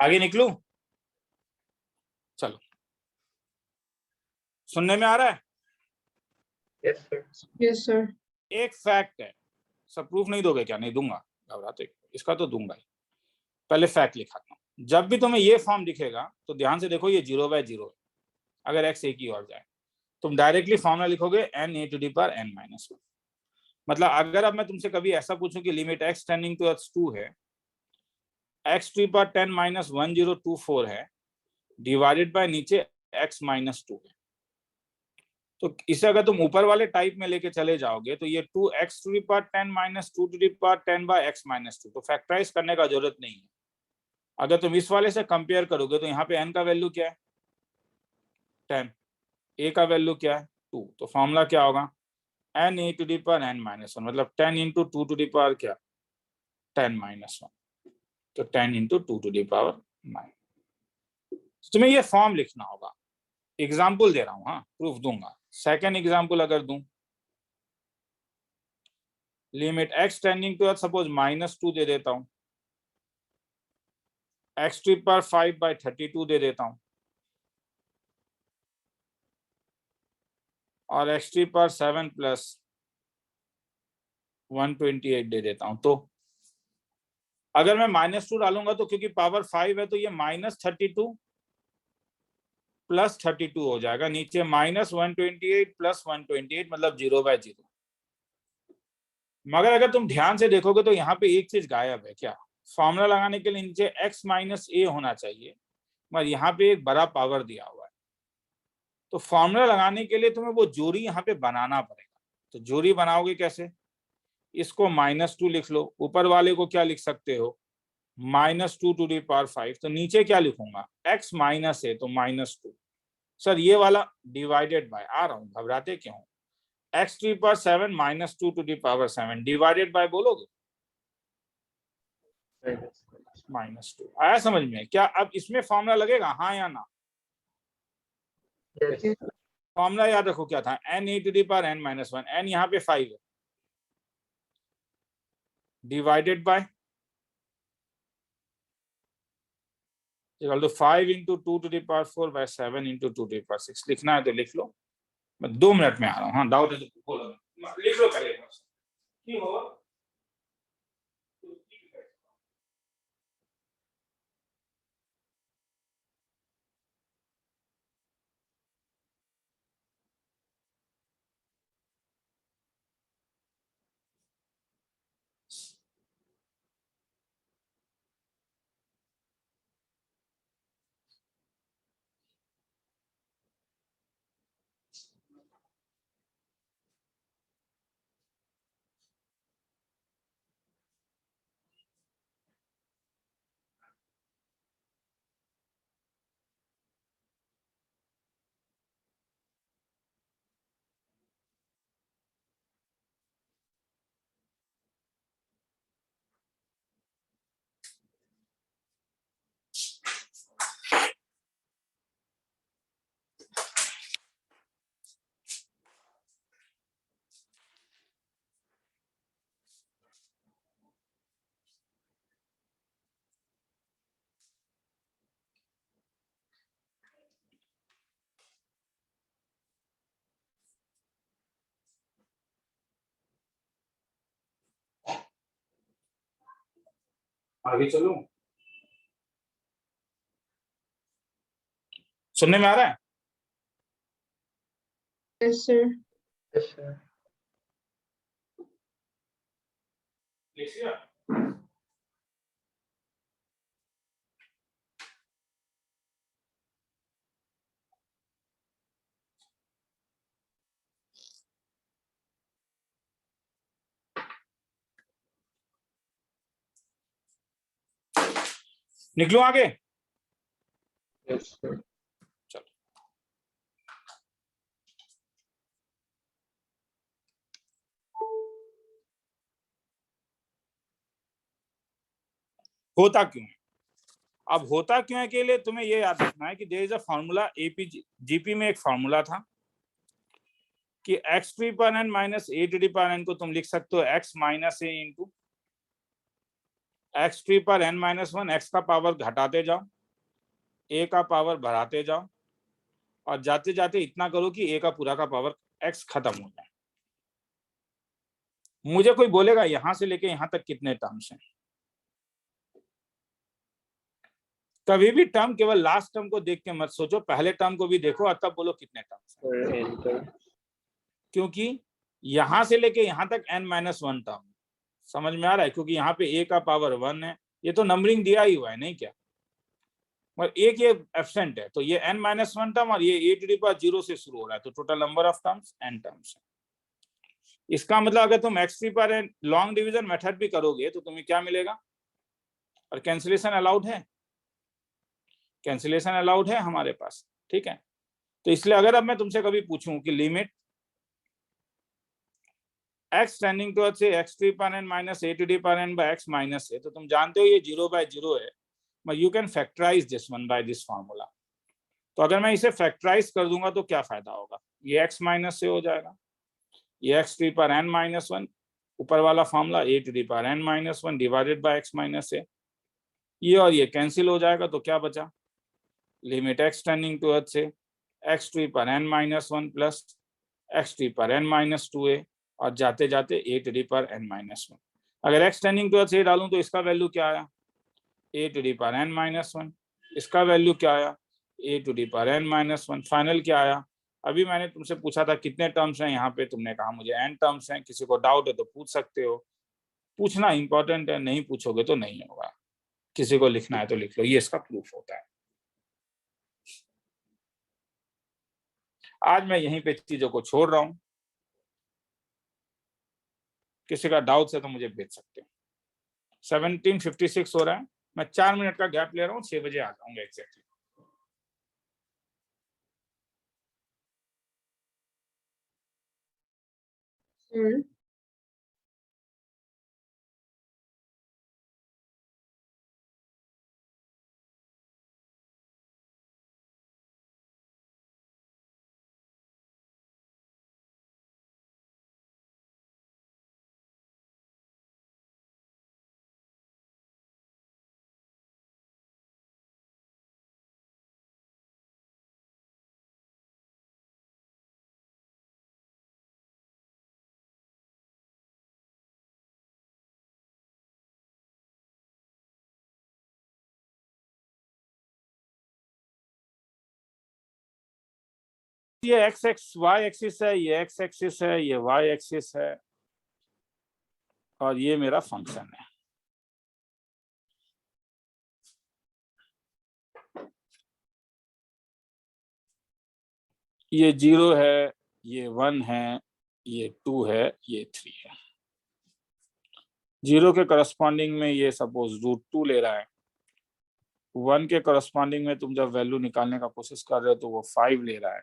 आगे निकलूं? चलो, सुनने में आ रहा है? Yes, sir. Yes sir. एक फैक्ट है, सब प्रूफ नहीं दोगे क्या? नहीं दूंगा, घबराते क्यों? इसका तो दूंगा ही। पहले फैक्ट लिखाता हूँ। जब भी तुम्हें ये फॉर्म दिखेगा तो ध्यान से देखो, ये 0/0 है। अगर x एक ही और जाए, तुम डायरेक्टली फॉर्मूला लिखोगे n(a⁻n-1). मतलब अगर अब मैं तुमसे कभी ऐसा पूछूं कि लिमिट x टेंडिंग टू 2 है, x⁻10⁻1024 है, डिवाइडेड बाय नीचे x-2 है, तो इसे अगर तुम ऊपर वाले टाइप में लेके चले जाओगे तो ये 2x⁻10⁻2 तो फैक्टराइज करने का जरूरत नहीं है। अगर तुम इस वाले से कंपेयर करोगे तो यहाँ पे n का वैल्यू क्या है? 10, a का वैल्यू क्या है? 2, तो फॉर्मूला क्या होगा? n(a⁻n-1), मतलब 10 × 2 क्या? 10-1, तो 10 × 2⁹। तुम्हें ये फॉर्म लिखना होगा। एग्जाम्पल दे रहा हूँ, हाँ प्रूफ दूंगा। सेकेंड एग्जाम्पल अगर दूं, limit x tending to suppose -2 दे देता हूं, x⁵5/32 दे देता हूं, और x⁵7 + 128 दे देता हूं। तो अगर मैं -2 डालूंगा तो क्योंकि पावर 5 है तो ये -32 + 32 हो जाएगा, नीचे -128 + 128 मतलब 0/0। मगर अगर तुम ध्यान से देखोगे तो यहाँ पे एक चीज गायब है। क्या? फॉर्मूला लगाने के लिए नीचे x - a होना चाहिए, मगर यहाँ पे एक बड़ा पावर दिया हुआ है। तो फॉर्मूला लगाने के लिए तुम्हें वो जोड़ी यहाँ पे बनाना पड़ेगा। तो जोड़ी बनाओगे कैसे? इसको -2 लिख लो, ऊपर वाले को क्या लिख सकते हो? -2⁵5। तो नीचे क्या लिखूंगा? x - a, तो -2। सर ये वाला डिवाइडेड बाय, आ रहा हूँ, घबराते क्यों? x⁵7 -2⁵7 डिवाइडेड बाय बोलोगे? -2 आया समझ में? क्या अब इसमें फॉर्मूला लगेगा, हाँ या ना? Yes. फॉर्मूला याद रखो क्या था? n(a⁻n-1), n यहाँ पे 5 है, डिवाइडेड बाय इक्वल टू 5 × 2⁴/7 × 2⁶ लिखना है तो लिख लो। मैं 2 मिनट में आ रहा हूँ, हाँ डाउट है तो बोलो, लिख लो पहले। क्यों होगा? आगे चलो, सुनने में आ रहा है? Yes sir. Yes, sir. लिख लिया? निकलूं आगे? Yes, sir. चलो, होता क्यों है? अब होता क्यों है के लिए तुम्हें ये याद रखना है कि there is a formula, GP में एक फार्मूला था कि x⁵n - a⁻n को तुम लिख सकते हो x - a × एक्स ट्री पर n-1 एक्स का पावर घटाते जाओ, a का पावर बढ़ाते जाओ, और जाते जाते इतना करो कि a का पूरा का पावर x खत्म हो जाए। मुझे कोई बोलेगा यहां से लेके यहां तक कितने टर्म्स हैं? कभी भी टर्म केवल लास्ट टर्म को देख के मत सोचो, पहले टर्म को भी देखो और तब बोलो कितने टर्म्स हैं। Sir, enter. क्योंकि यहां से लेके यहां तक n-1 टर्म, समझ में आ रहा है? क्योंकि यहाँ पे a का पावर 1 है, ये तो नंबरिंग दिया ही हुआ है नहीं क्या, और एक ये एब्सेंट है, तो ये n-1 टर्म और ये a⁻0 से शुरू हो रहा है, तो total number of terms n terms है। इसका मतलब अगर तुम x3 पर लॉन्ग डिवीजन मेथड भी करोगे तो तुम्हें क्या मिलेगा? और कैंसिलेशन अलाउड है, कैंसिलेशन अलाउड है हमारे पास, ठीक है। तो इसलिए अगर अब मैं तुमसे कभी पूछूं कि लिमिट x टेंडिंग टू से x3 पर n minus a⁻n by x minus है, तो तुम जानते हो ये 0/0 है, but you can factorize this one by this formula। तो अगर मैं इसे फैक्टराइज कर दूंगा तो क्या फायदा होगा? ये x माइनस से हो जाएगा, ये x3 पर n-1 ऊपर वाला formula a⁻n-1 divided by x minus है, ये और ये कैंसिल हो जाएगा, तो क्या बचा? लिमिट x टेंडिंग टू से x3 पर n-1 प्लस x3 पर n-2a और जाते जाते a⁻n-1। अगर x टेंडिंग टू से डालूं तो इसका वैल्यू क्या आया? a⁻n-1। इसका वैल्यू क्या आया? a⁻n-1। फाइनल क्या आया? अभी मैंने तुमसे पूछा था कितने टर्म्स हैं यहाँ पे, तुमने कहा मुझे n टर्म्स हैं। किसी को डाउट है तो पूछ सकते हो, पूछना इंपॉर्टेंट है, नहीं पूछोगे तो नहीं होगा। किसी को लिखना है तो लिख लो, ये इसका प्रूफ होता है। आज मैं यहीं पे चीजों को छोड़ रहा हूं, किसी का डाउट है तो मुझे भेज सकते हो। 17:56 हो रहा है, मैं 4 मिनट का गैप ले रहा हूँ, 6 बजे आ जाऊंगा एग्जैक्टली। सर ये एक्स एक्स वाई एक्सिस है, ये एक्स एक्सिस है, ये वाई एक्सिस है, और ये मेरा फंक्शन है। ये 0 है, ये 1 है, ये 2 है, ये 3 है। 0 के करस्पॉन्डिंग में ये सपोज √2 ले रहा है, 1 के करस्पॉन्डिंग में तुम जब वैल्यू निकालने का कोशिश कर रहे हो तो वो 5 ले रहा है,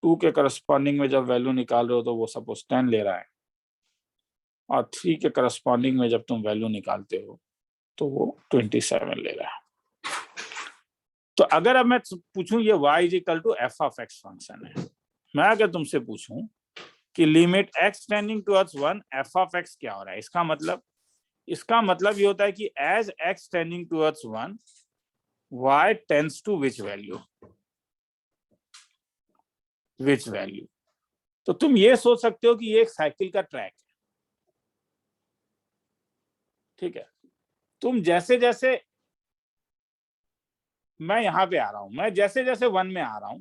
2 के करस्पॉन्डिंग में जब वैल्यू निकाल रहे हो तो वो सपोज 10 ले रहा है, और 3 के करस्पॉन्डिंग में जब तुम वैल्यू निकालते हो तो वो 27 ले रहा है। तो अगर अब मैं पूछूं ये y = f(x) फंक्शन है, मैं अगर तुमसे पूछूं कि limit x tending towards 1 f(x) क्या हो रहा है, इसका मतलब ये होता है कि as x tending towards 1 y tends to which value. तो तुम ये सोच सकते हो कि ये एक साइकिल का ट्रैक है, ठीक है। तुम जैसे जैसे मैं यहाँ पे आ रहा हूं, मैं जैसे जैसे 1 में आ रहा हूं,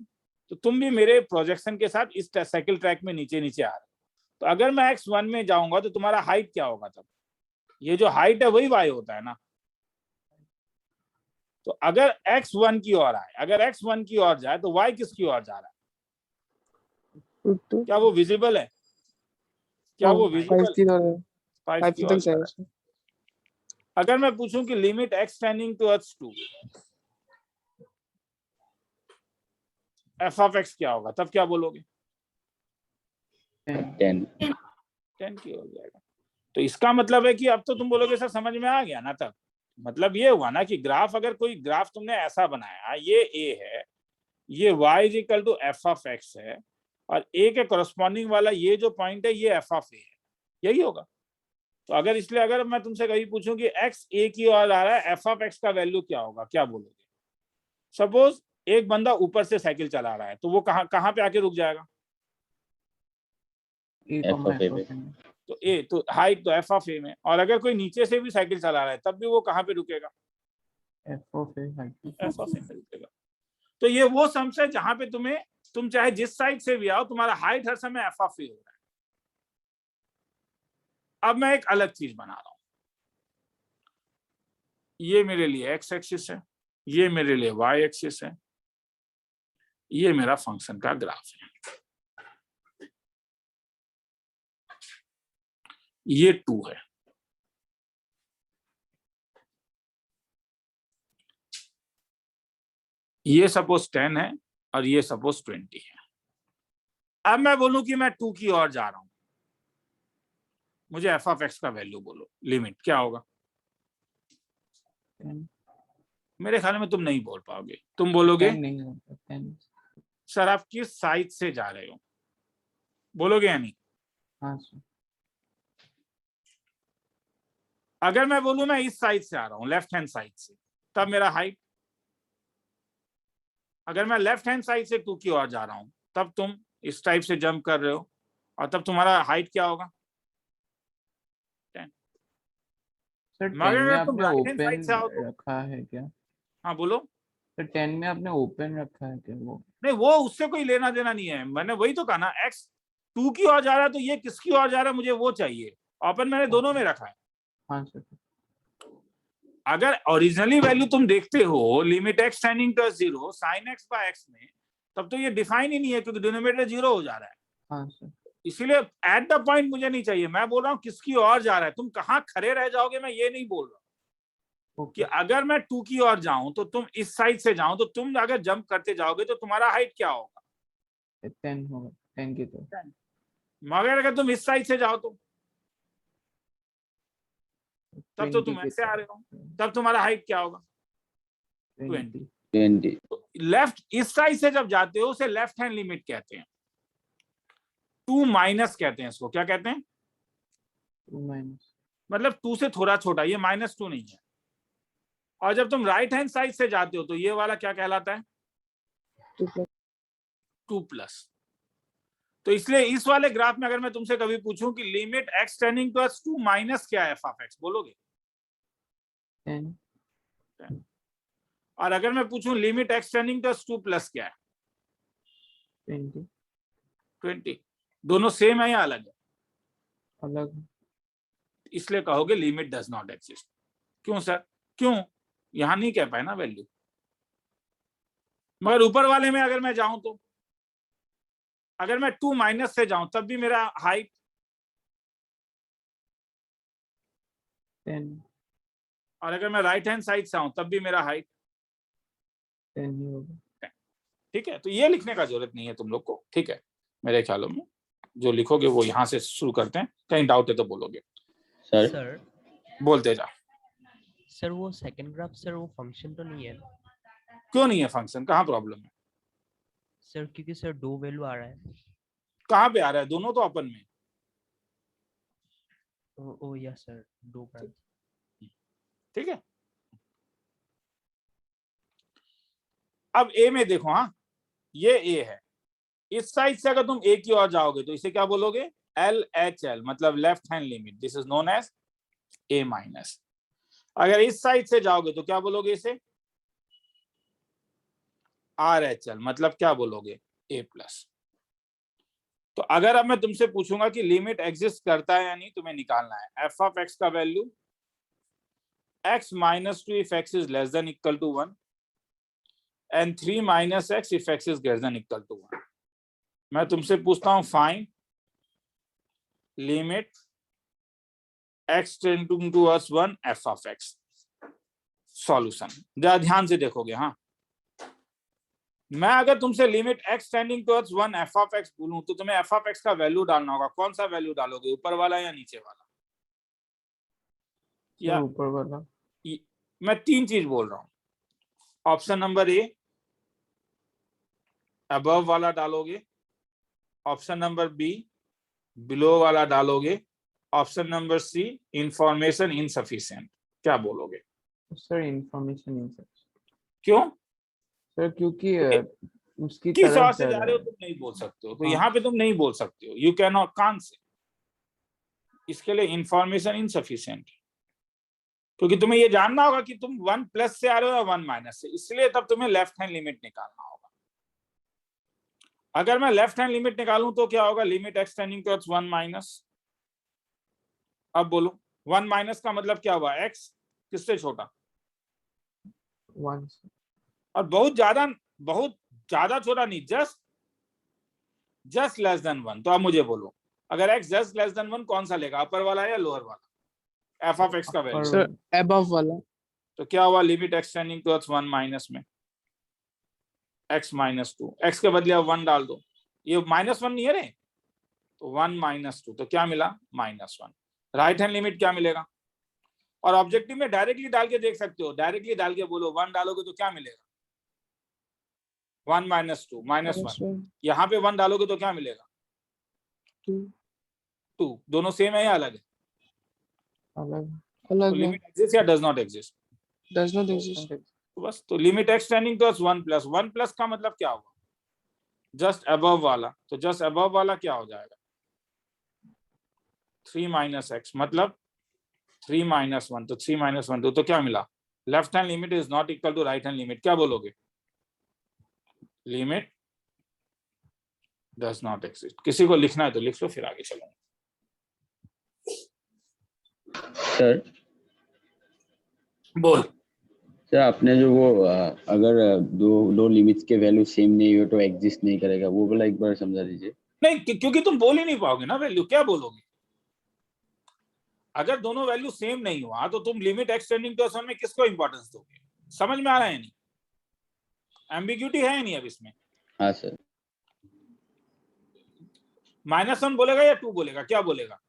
तो तुम भी मेरे प्रोजेक्शन के साथ इस साइकिल ट्रैक में नीचे नीचे आ रहे हो। तो अगर मैं x1 में जाऊंगा तो तुम्हारा हाइट क्या होगा? तब ये जो हाइट है वही y होता है ना। तो अगर x1 की ओर आए, अगर x1 की ओर जाए तो y किसकी ओर जा रहा है? क्या वो विजिबल है? क्या वो विजिबल? 5 की ओर जा रहा है। अगर मैं पूछूं कि limit x tending towards 2 f(x) क्या होगा, तब क्या बोलोगे? 10 की हो जाएगा। तो इसका मतलब है कि अब तो तुम बोलोगे सर समझ में आ गया ना। तब मतलब ये हुआ ना कि ग्राफ, अगर कोई ग्राफ तुमने ऐसा बनाया, ये a है, ये y = f(x) है, और a के कोरस्पॉन्डिंग वाला ये जो पॉइंट है ये f(a) है, यही होगा। तो अगर इसलिए अगर मैं तुमसे कभी पूछूं कि x a की ओर आ रहा है, f ऑफ x का वैल्यू क्या होगा, क्या बोलोगे? सपोज एक बंदा ऊपर से साइकिल चला रहा है, तो वो कहाँ कहाँ पे आके रुक जाएगा? F of A पे। तो ए, तो हाइट तो f ऑफ a में। और अगर कोई नीचे से भी साइकिल चला रहा है तब भी वो कहाँ पे रुकेगा? F of A height। f of a में रुकेगा। तो ये वो सम्स है जहां पे तुम चाहे जिस साइड से भी आओ, तुम्हारा हाइट हर समय f ऑफ a हो रहा है। अब मैं एक अलग चीज बना रहा हूं। ये मेरे लिए x एक्सिस है, ये मेरे लिए y एक्सिस है, ये मेरा फंक्शन का ग्राफ है। ये 2 है, ये सपोज 10 है और ये सपोज 20 है। अब मैं बोलूं कि मैं 2 की ओर जा रहा हूं, मुझे f ऑफ x का वैल्यू बोलो, लिमिट क्या होगा? 10 मेरे ख्याल में तुम नहीं बोल पाओगे। तुम बोलोगे 10 नहीं होता 10। सर आप किस साइड से जा रहे हो, बोलोगे या नहीं? हाँ सर। अगर मैं बोलूं मैं इस साइड से आ रहा हूं, लेफ्ट हैंड साइड से, तब मेरा हाइट। अगर मैं लेफ्ट हैंड साइड से 2 की ओर जा रहा हूं, तब तुम इस टाइप से जंप कर रहे हो, और तब तुम्हारा हाइट क्या होगा? 10। सर 10 मगर में अगर तुम आपने राइट हैंड साइड ओपन से आओ तो, रखा है क्या? हाँ बोलो। सर 10 में आपने ओपन रखा है क्या वो? नहीं, वो उससे कोई लेना देना नहीं है। मैंने वही तो कहा ना, x 2 की ओर जा रहा है तो ये किसकी ओर जा रहा है, मुझे वो चाहिए। ओपन मैंने दोनों में रखा है। हाँ सर। अगर ओरिजिनली वैल्यू तुम देखते हो, limit x tending to 0 sin x by x में, तब तो ये डिफाइन ही नहीं है, क्योंकि डिनोमिनेटर 0 हो जा रहा है। हाँ सर। इसीलिए एट द पॉइंट मुझे नहीं चाहिए। मैं बोल रहा हूँ किसकी ओर जा रहा है, तुम कहाँ खड़े रह जाओगे, मैं ये नहीं बोल रहा हूँ कि अगर मैं 2 की ओर जाऊं तो तुम इस साइड से जाओ, तो तुम अगर जंप करते जाओगे तो तुम्हारा हाइट क्या होगा? 10 होगा, 10 की तो। मगर अगर तुम इस साइड से जाओ तो तब तो 20 तुम की ऐसे आ तो। रहे हो, तब तुम्हारा हाइट क्या होगा? 20। 20। लेफ्ट इस साइड से जब जाते हो उसे लेफ्ट हैंड लिमिट कहते हैं, 2 माइनस कहते हैं इसको। क्या कहते हैं? 2 माइनस। मतलब 2 से थोड़ा छोटा, ये -2 नहीं है। और जब तुम राइट हैंड साइड से जाते हो तो ये वाला क्या कहलाता है? 2 प्लस। तो इसलिए इस वाले ग्राफ में अगर मैं तुमसे कभी पूछूं कि limit x tending towards 2 minus क्या है f ऑफ x, बोलोगे? 10। और अगर मैं पूछूं limit x tending towards 2 plus क्या है? 20। 20। दोनों सेम है या अलग है? अलग। इसलिए कहोगे लिमिट डज नॉट एग्जिस्ट। क्यों सर? क्यों? यहां नहीं कह पाए ना वैल्यू। मगर ऊपर वाले में अगर मैं जाऊं तो, अगर मैं 2 माइनस से जाऊं तब भी मेरा हाइट 10। और अगर मैं राइट हैंड साइड से आऊं तब भी मेरा हाइट 10 ही होगा। ठीक है। तो ये लिखने का जरूरत नहीं है तुम लोग को, ठीक है? मेरे ख्यालों में जो लिखोगे वो यहाँ से शुरू करते हैं, कहीं डाउट है तो बोलोगे। सर बोलते जा। सर वो सेकंड ग्राफ सर वो फंक्शन तो नहीं है ना? क्यों नहीं है फंक्शन? कहाँ प्रॉब्लम है? सर क्योंकि सर 2 वैल्यू आ रहा है। कहाँ पे आ रहा है? दोनों तो अपन में। ओ यस सर, 2 ब्रांच। ठीक है। अब ए में देखो, हाँ ये ए है। इस साइड से अगर तुम ए की ओर जाओगे तो इसे क्या बोलोगे? LHL, मतलब left hand limit. This is known as a minus. अगर इस साइड से जाओगे तो क्या बोलोगे इसे? RHL, मतलब क्या बोलोगे? ए प्लस। तो अगर अब मैं तुमसे पूछूंगा कि लिमिट एग्जिस्ट करता है या नहीं, तुम्हें निकालना है f ऑफ x का value x minus 2 if x is less than equal to 1 and 3 minus x if x is greater than equal to 1। मैं तुमसे पूछता हूं find limit x tending towards 1 f of x। Solution जरा ध्यान से देखोगे। हाँ, मैं अगर तुमसे limit x tending towards 1 f of x बोलूं तो तुम्हें f ऑफ x का वैल्यू डालना होगा। कौन सा वैल्यू डालोगे? ऊपर वाला या नीचे वाला? या ऊपर वाला। मैं 3 चीज बोल रहा हूं। ऑप्शन नंबर ए, अबव वाला डालोगे। ऑप्शन नंबर बी, बिलो वाला डालोगे। Option number C information insufficient. क्या बोलोगे? Sir information insufficient. क्यों? सर क्योंकि उसकी किस तरफ ओर से जा जा रहा रहे हो है। तुम नहीं बोल सकते हो, तो हाँ। यहाँ पे तुम नहीं बोल सकते हो, यू कैन नॉट, कान से। इसके लिए इंफॉर्मेशन इनसफिशिएंट, क्योंकि तुम्हें ये जानना होगा कि तुम 1 प्लस से आ रहे हो या 1 माइनस से, इसलिए तब तुम्हें लेफ्ट हैंड लिमिट निकालना होगा। अगर मैं लेफ्ट हैंड लिमिट निकालूं तो क्या होगा? Limit x tending towards 1 minus. अब बोलो 1 माइनस का मतलब क्या हुआ? एक्स किससे छोटा? 1 से। और बहुत ज्यादा छोटा नहीं, जस्ट लेस देन 1। तो अब मुझे बोलो, अगर एक्स जस्ट लेस देन 1 कौन सा लेगा, अपर वाला या लोअर वाला? एफ ऑफ एक्स का वैल्यू। सर अबव वाला। तो क्या हुआ? Limit x tending towards 1 minus में x माइनस 2, एक्स के बदले अब 1 डाल दो, ये -1 नहीं है रे, तो 1 माइनस 2, तो क्या मिला? -1। राइट हैंड लिमिट क्या मिलेगा? और ऑब्जेक्टिव में डायरेक्टली डाल के देख सकते हो, डायरेक्टली डाल के बोलो 1 डालोगे तो क्या मिलेगा? 1 माइनस 2 -1। यहाँ पे 1 डालोगे तो क्या मिलेगा? 2। दोनों सेम है या अलग है? अलग। तो लिमिट एग्जिस्ट या does not exist? Does not exist. तो बस, तो limit x tending towards 1 plus का मतलब क्या हुआ? जस्ट अबव वाला। तो जस्ट अबव वाला क्या हो जाएगा? 3 माइनस एक्स, मतलब 3 माइनस 1, तो 3 माइनस 1 तो क्या मिला? Left hand limit is not equal to right hand limit. क्या बोलोगे? Limit does not exist. किसी को लिखना है तो लिख लो, फिर आगे चलो। सर बोल। सर आपने जो वो अगर दो लिमिट्स के वैल्यू सेम नहीं हो तो एग्जिस्ट नहीं करेगा, वो वाला एक बार समझा दीजिए। नहीं, क्योंकि तुम बोल ही नहीं पाओगे ना वैल्यू, क्या बोलोगे? अगर दोनों वैल्यू सेम नहीं हुआ तो तुम लिमिट एक्स टेंडिंग टुवर्ड्स 1 में किसको इंपॉर्टेंस दोगे? समझ में आ रहा है नहीं? एम्बिग्यूटी है नहीं अब इसमें। हाँ सर। -1 बोलेगा या 2 बोलेगा? क्या बोलेगा?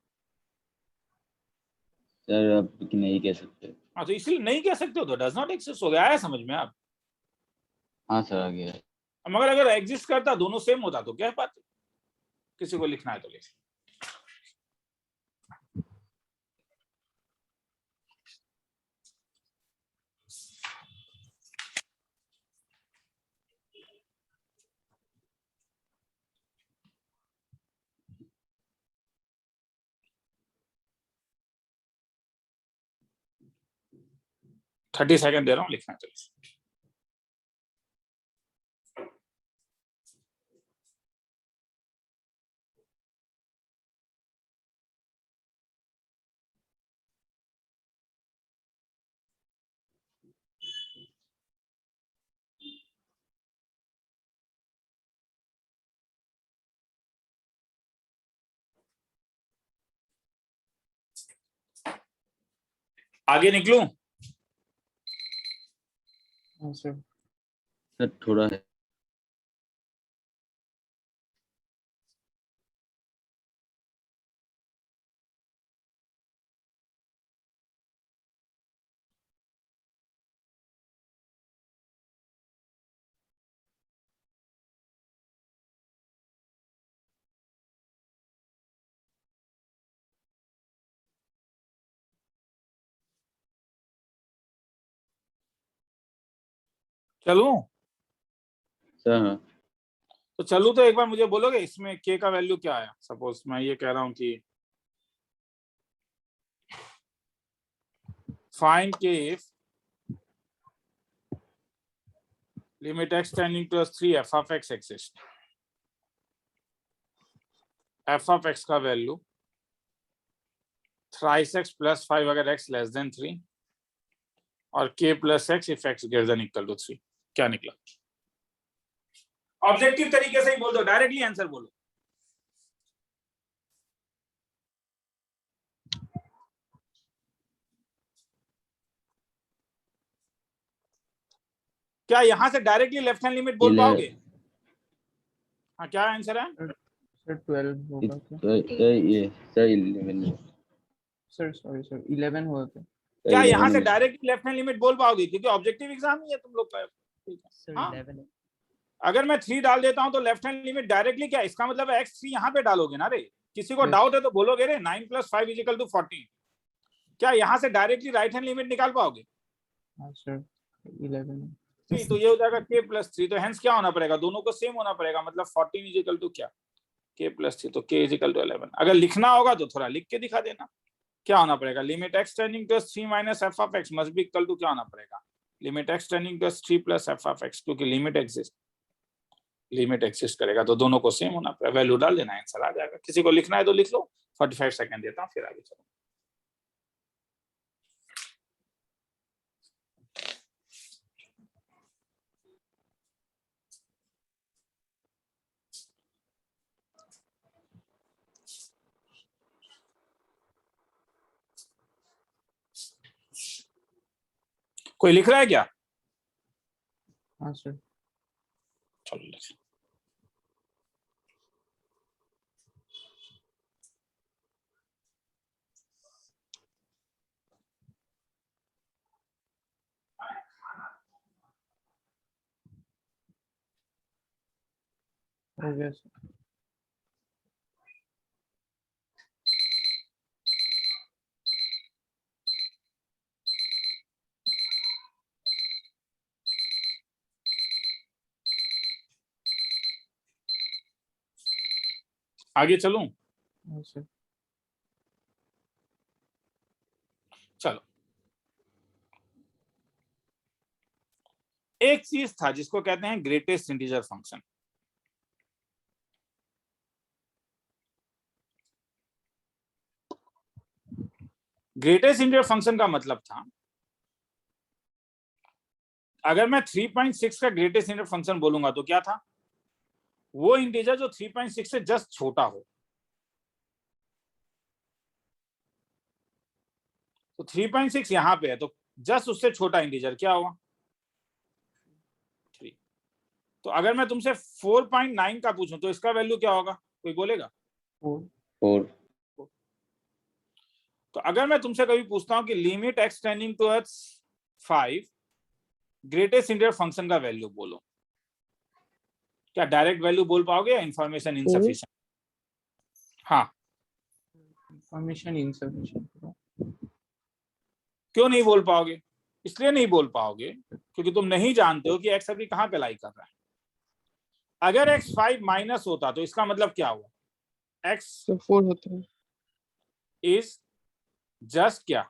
सर अब नहीं कह सकते। हाँ, तो इसलिए नहीं कह सकते हो तो डज नॉट एग्जिस्ट हो गया। आया समझ में आप? हाँ सर आ गया। मगर अगर एग्जिस्ट करता, दोनों सेम होता तो कह पाते। किसी को लिखना है तो लिख। थर्टी सेकंड दे रहा हूँ, लिखना चाहिए। आगे निकलूं? हाँ सर। सर थोड़ा है। चलूं? सर हाँ। तो चलूं तो एक बार मुझे बोलोगे इसमें k का वैल्यू क्या आया? सपोज मैं ये कह रहा हूं कि find k if limit x tending towards 3 f of x exist. f of x का वैल्यू थ्राइस x प्लस 5 अगर x लेस देन 3, और k plus x if x greater than equal to 3। क्या निकला? ऑब्जेक्टिव तरीके से ही बोल दो, directly answer बोलो। क्या यहां से डायरेक्टली लेफ्ट हैंड लिमिट बोल पाओगे? हाँ, क्या आंसर है? सर 12 होगा क्या? सर 11। सर सॉरी सर 11 हुआ क्या? क्या यहाँ से डायरेक्टली लेफ्ट हैंड लिमिट बोल पाओगे? क्योंकि ऑब्जेक्टिव एग्जाम नहीं है तुम लोग का। ठीक है। सर हाँ? 11 है। अगर मैं 3 डाल देता हूं तो लेफ्ट हैंड लिमिट डायरेक्टली क्या, इसका मतलब है x3 यहाँ पे डालोगे ना रे। किसी को Yes. डाउट है तो बोलोगे रे 9 + 5 = 14। क्या यहाँ से डायरेक्टली राइट हैंड लिमिट निकाल पाओगे? हाँ सर 11 3, तो ये हो जाएगा k + 3, तो हेंस क्या होना पड़ेगा, दोनों को सेम होना पड़ेगा, मतलब 14 = क्या, k + 3, तो k = 11। अगर लिखना होगा तो थोड़ा लिख के दिखा देना। क्या होना पड़ेगा, limit x tending to 3 - f of x must be equal to क्या होना पड़ेगा, limit x tending to 3 + f of x, क्योंकि लिमिट एग्जिस्ट करेगा तो दोनों को सेम होना पड़ेगा। वैल्यू डाल देना, आंसर आ जाएगा। किसी को लिखना है तो लिख लो। 45 सेकंड देता हूँ, फिर आगे चलो। कोई लिख रहा है क्या? हाँ सर चलो लिख। हो गया सर आगे चलूं? हाँ सर चलो, एक चीज था जिसको कहते हैं greatest integer function. Greatest integer function का मतलब था, अगर मैं 3.6 का ग्रेटेस्ट इंटीजर फंक्शन बोलूंगा तो क्या था, वो इंटीजर जो 3.6 से जस्ट छोटा हो। तो 3.6 यहां पे है, तो जस्ट उससे छोटा इंटीजर क्या होगा, 3। तो अगर मैं तुमसे 4.9 का पूछूं तो इसका वैल्यू क्या होगा, कोई बोलेगा? 4। तो अगर मैं तुमसे कभी पूछता हूं कि limit x tending towards 5 greatest integer function का वैल्यू बोलो, क्या डायरेक्ट वैल्यू बोल पाओगे या इंफॉर्मेशन इनसफिशिएंट? हाँ, इंफॉर्मेशन इनसफिशिएंट। क्यों नहीं बोल पाओगे? इसलिए नहीं बोल पाओगे क्योंकि तुम नहीं जानते हो कि x अभी कहां पे लाई कर रहा है। अगर x 5 माइनस होता तो इसका मतलब क्या हुआ, x तो 4 होता है इज जस्ट क्या,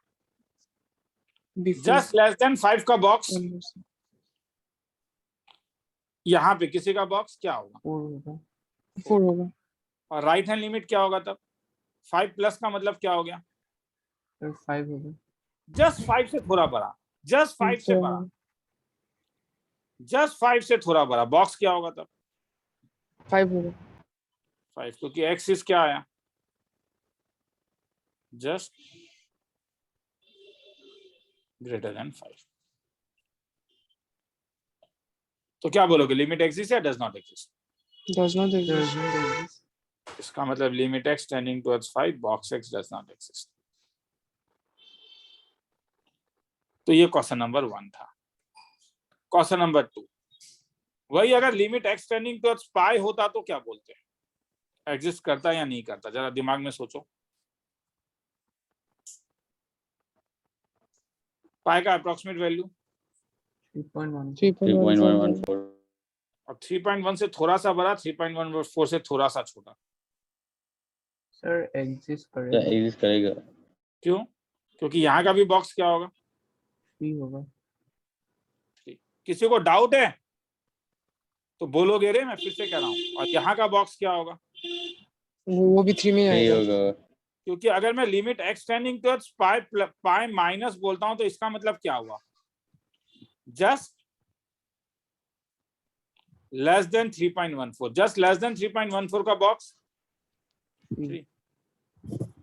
बिफोर जस्ट लेस देन 5 का बॉक्स। यहाँ पे किसी का बॉक्स क्या होगा, 4 होगा और राइट हैंड लिमिट क्या होगा तब, 5 प्लस का मतलब क्या हो गया, सर 5 होगा जस्ट 5 से थोड़ा बड़ा, जस्ट 5 से बड़ा, जस्ट 5 से थोड़ा बड़ा, बॉक्स क्या होगा तब, 5 होगा 5, क्योंकि x इज क्या आया, जस्ट ग्रेटर देन 5। तो क्या बोलोगे, लिमिट एग्जिस्ट या does not exist? Does not exist. इसका मतलब limit x tending towards 5 box x does not exist. तो ये क्वेश्चन नंबर 1 था। क्वेश्चन नंबर 2, वही अगर लिमिट x टेंडिंग टुवर्ड्स पाई होता तो क्या बोलते हैं, एग्जिस्ट करता या नहीं करता, जरा दिमाग में सोचो। पाई का अप्रोक्सीमेट वैल्यू 3.114। और 3.1 से थोड़ा सा बड़ा, 3.14 से थोड़ा सा छोटा, सर एग्जिस्ट क्या करेगा एग्जिस्ट करेगा? क्यों? क्योंकि यहाँ का भी बॉक्स क्या होगा, 3 होगा। किसी को डाउट है तो बोलोगे रे, मैं फिर से कह रहा हूँ। और यहाँ का बॉक्स क्या होगा, वो भी 3 में सही आएगा होगा। क्योंकि अगर मैं limit x tending towards pi minus बोलता हूं तो इसका मतलब क्या हुआ, just less than 3.14, just less than 3.14 का बॉक्स 3।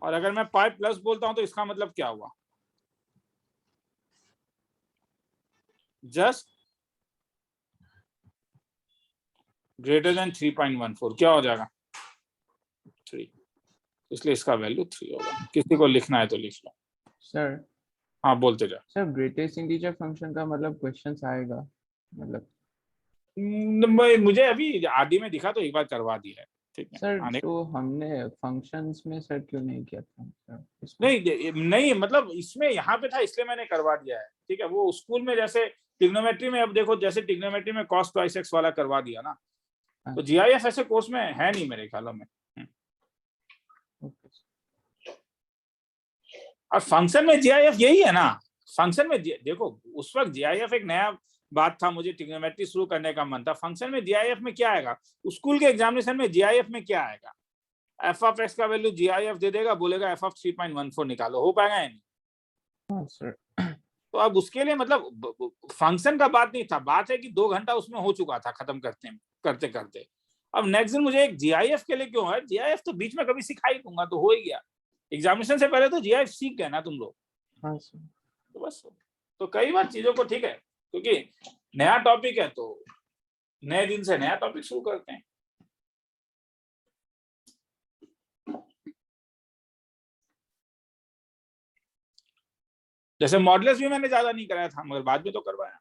और अगर मैं पाई प्लस बोलता हूं तो इसका मतलब क्या हुआ, जस्ट ग्रेटर देन 3.14, क्या हो जाएगा 3, इसलिए इसका वैल्यू 3 होगा। किसी को लिखना है तो लिख लो। सर। हाँ बोलते जाओ। सर ग्रेटेस्ट इंटीजर फंक्शन का मतलब क्वेश्चंस आएगा, मतलब मुझे अभी आरडी में दिखा तो एक बार करवा दिया है, ठीक है सर आने तो हमने फंक्शंस में सर क्यों नहीं किया था सर इसमें? नहीं मतलब इसमें यहाँ पे था इसलिए मैंने करवा दिया है, ठीक है। वो स्कूल में जैसे ट्रिग्नोमेट्री में, अब देखो जैसे ट्रिग्नोमेट्री में cos ट्वाइस x वाला करवा दिया ना, तो GIF ऐसे कोर्स में है नहीं मेरे ख्यालों में। Okay sir. और फंक्शन में GIF यही है ना, फंक्शन में देखो उस वक्त GIF एक नया बात था, मुझे ट्रिग्नोमेट्री शुरू करने का मन था। फंक्शन में GIF में क्या आएगा, स्कूल के एग्जामिनेशन में GIF में क्या आएगा, f ऑफ x का वैल्यू GIF दे देगा, बोलेगा f ऑफ 3.14 निकालो, हो पाएगा या नहीं? हाँ सर। तो अब उसके लिए मतलब फंक्शन का बात नहीं था, बात है कि 2 घंटा उसमें हो चुका था खत्म करते करते। अब नेक्स्ट दिन मुझे एक GIF के लिए क्यों है, GIF तो बीच में कभी सिखा ही दूंगा, तो हो ही गया। एग्जामिनेशन से पहले तो GIF सीख गए ना तुम लोग, हाँ सर। तो बस। तो कई बार चीजों को, ठीक है, क्योंकि नया टॉपिक है तो नए दिन से नया टॉपिक शुरू करते हैं। जैसे मॉडलेस भी मैंने ज्यादा नहीं कराया था, मगर बाद में तो करवाया।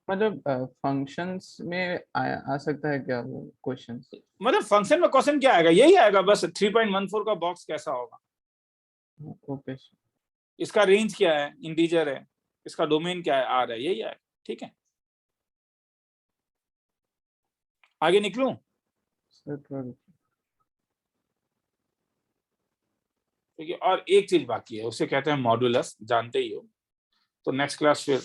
मतलब फंक्शंस में आ सकता है क्या वो क्वेश्चंस? मतलब फंक्शन में क्वेश्चन क्या आएगा, यही आएगा बस, 3.14 का बॉक्स कैसा होगा, ओके सर। इसका रेंज क्या है, इंटीजर है, इसका डोमेन क्या है, आर है, यही आएगा, ठीक है। आगे निकलूं? सर ठीक है, और एक चीज बाकी है, उसे कहते हैं मॉड्यूलस, जानते ही हो। तो नेक्स्ट क्लास फिर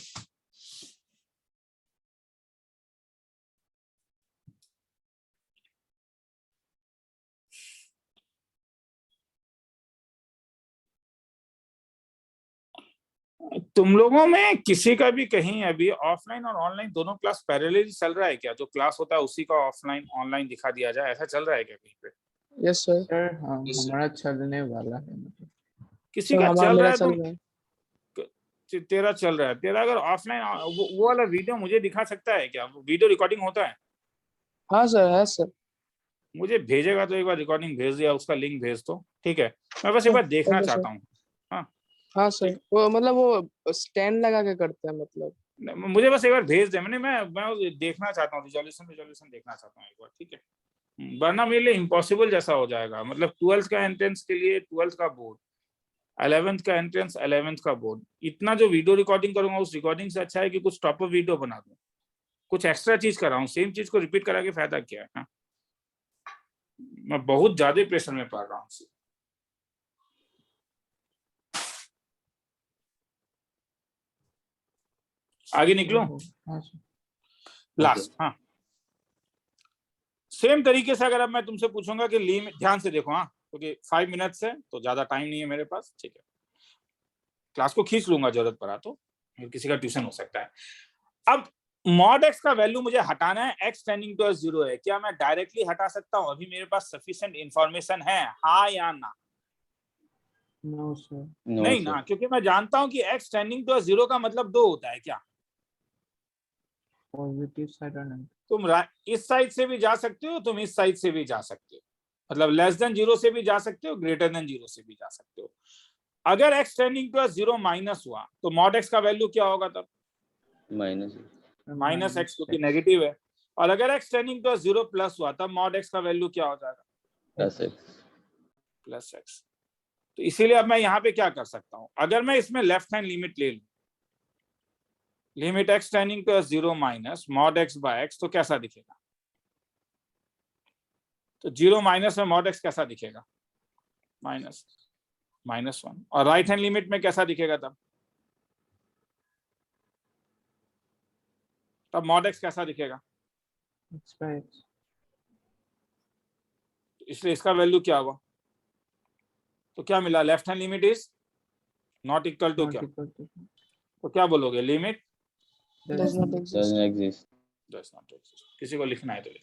तुम लोगों में किसी का भी कहीं अभी ऑफलाइन और ऑनलाइन दोनों क्लास पैरेलली चल रहा है क्या? जो क्लास होता है उसी का ऑफलाइन ऑनलाइन दिखा दिया जाए, ऐसा चल रहा है क्या कहीं पे? Yes sir. सर हाँ हमारा चलने वाला है, मतलब किसी का चल रहा है तो रहा है। तेरा चल रहा है, तेरा अगर ऑफलाइन वो वाला वीडियो मुझे दिखा सकता है क्या? वीडियो रिकॉर्डिंग होता है? हाँ सर है सर। मुझे भेजेगा तो एक बार रिकॉर्डिंग भेज दिया, उसका लिंक भेज दो, ठीक है। मैं बस एक बार देखना चाहता हूँ। हाँ सर, वो मतलब वो स्टैंड लगा के करते हैं, मतलब मुझे बस एक बार भेज दे, मैं देखना चाहता हूँ, रिजोल्यूशन देखना चाहता हूँ एक बार, ठीक है। वरना मेरे लिए इम्पॉसिबल जैसा हो जाएगा। मतलब 12th का एंट्रेंस के लिए 12th का बोर्ड, 11th का एंट्रेंस 11th का बोर्ड, इतना जो वीडियो रिकॉर्डिंग करूंगा उस रिकॉर्डिंग से अच्छा है कि कुछ टॉप अप वीडियो बना दूं, कुछ एक्स्ट्रा चीज कर रहा हूँ, सेम चीज को रिपीट करा के फायदा क्या है? हाँ? मैं बहुत ज्यादा प्रेशर में पड़ रहा हूँ। आगे निकलो, लास्ट। हाँ, सेम तरीके से अगर अब मैं तुमसे पूछूंगा कि लिमिट, ध्यान से देखो, हाँ, क्योंकि 5 मिनट्स है तो ज्यादा टाइम नहीं है मेरे पास, ठीक है। क्लास को खींच लूंगा जरूरत पड़ा तो, किसी का ट्यूशन हो सकता है। अब मॉड एक्स का वैल्यू मुझे हटाना है, एक्स टेंडिंग टू 0 है, क्या मैं डायरेक्टली हटा सकता हूं? अभी मेरे पास सफिशिएंट इंफॉर्मेशन है, हाँ या ना? No sir. नहीं ना, क्योंकि मैं जानता हूं कि एक्स टेंडिंग टू 0 का मतलब 2 होता है। क्या पॉजिटिव साइड और नेगेटिव? तुम इस साइड से भी जा सकते हो, तुम इस साइड से भी जा सकते हो, मतलब लेस देन 0 से भी जा सकते हो, ग्रेटर देन 0 से भी जा सकते हो। अगर एक्स टेंडिंग टू 0 माइनस हुआ तो मॉड एक्स का वैल्यू क्या होगा तब? माइनस एक्स, क्योंकि नेगेटिव है। और अगर एक्स टेंडिंग टू 0 प्लस हुआ तब मॉड एक्स का वैल्यू क्या हो जाएगा? Plus x. तो इसीलिए अब मैं यहाँ पे क्या कर सकता हूँ, अगर मैं इसमें लेफ्ट हैंड लिमिट ले लूं, limit x tending to 0 minus mod x by x, तो कैसा दिखेगा? तो 0 माइनस में मॉड एक्स कैसा दिखेगा? -1। और राइट हैंड लिमिट में कैसा दिखेगा तब मॉड एक्स कैसा दिखेगा? इसलिए इसका वैल्यू क्या हुआ? तो क्या मिला? Left hand limit is not equal to क्या? तो क्या बोलोगे? Limit does not exist. किसी को लिखना है तो लिख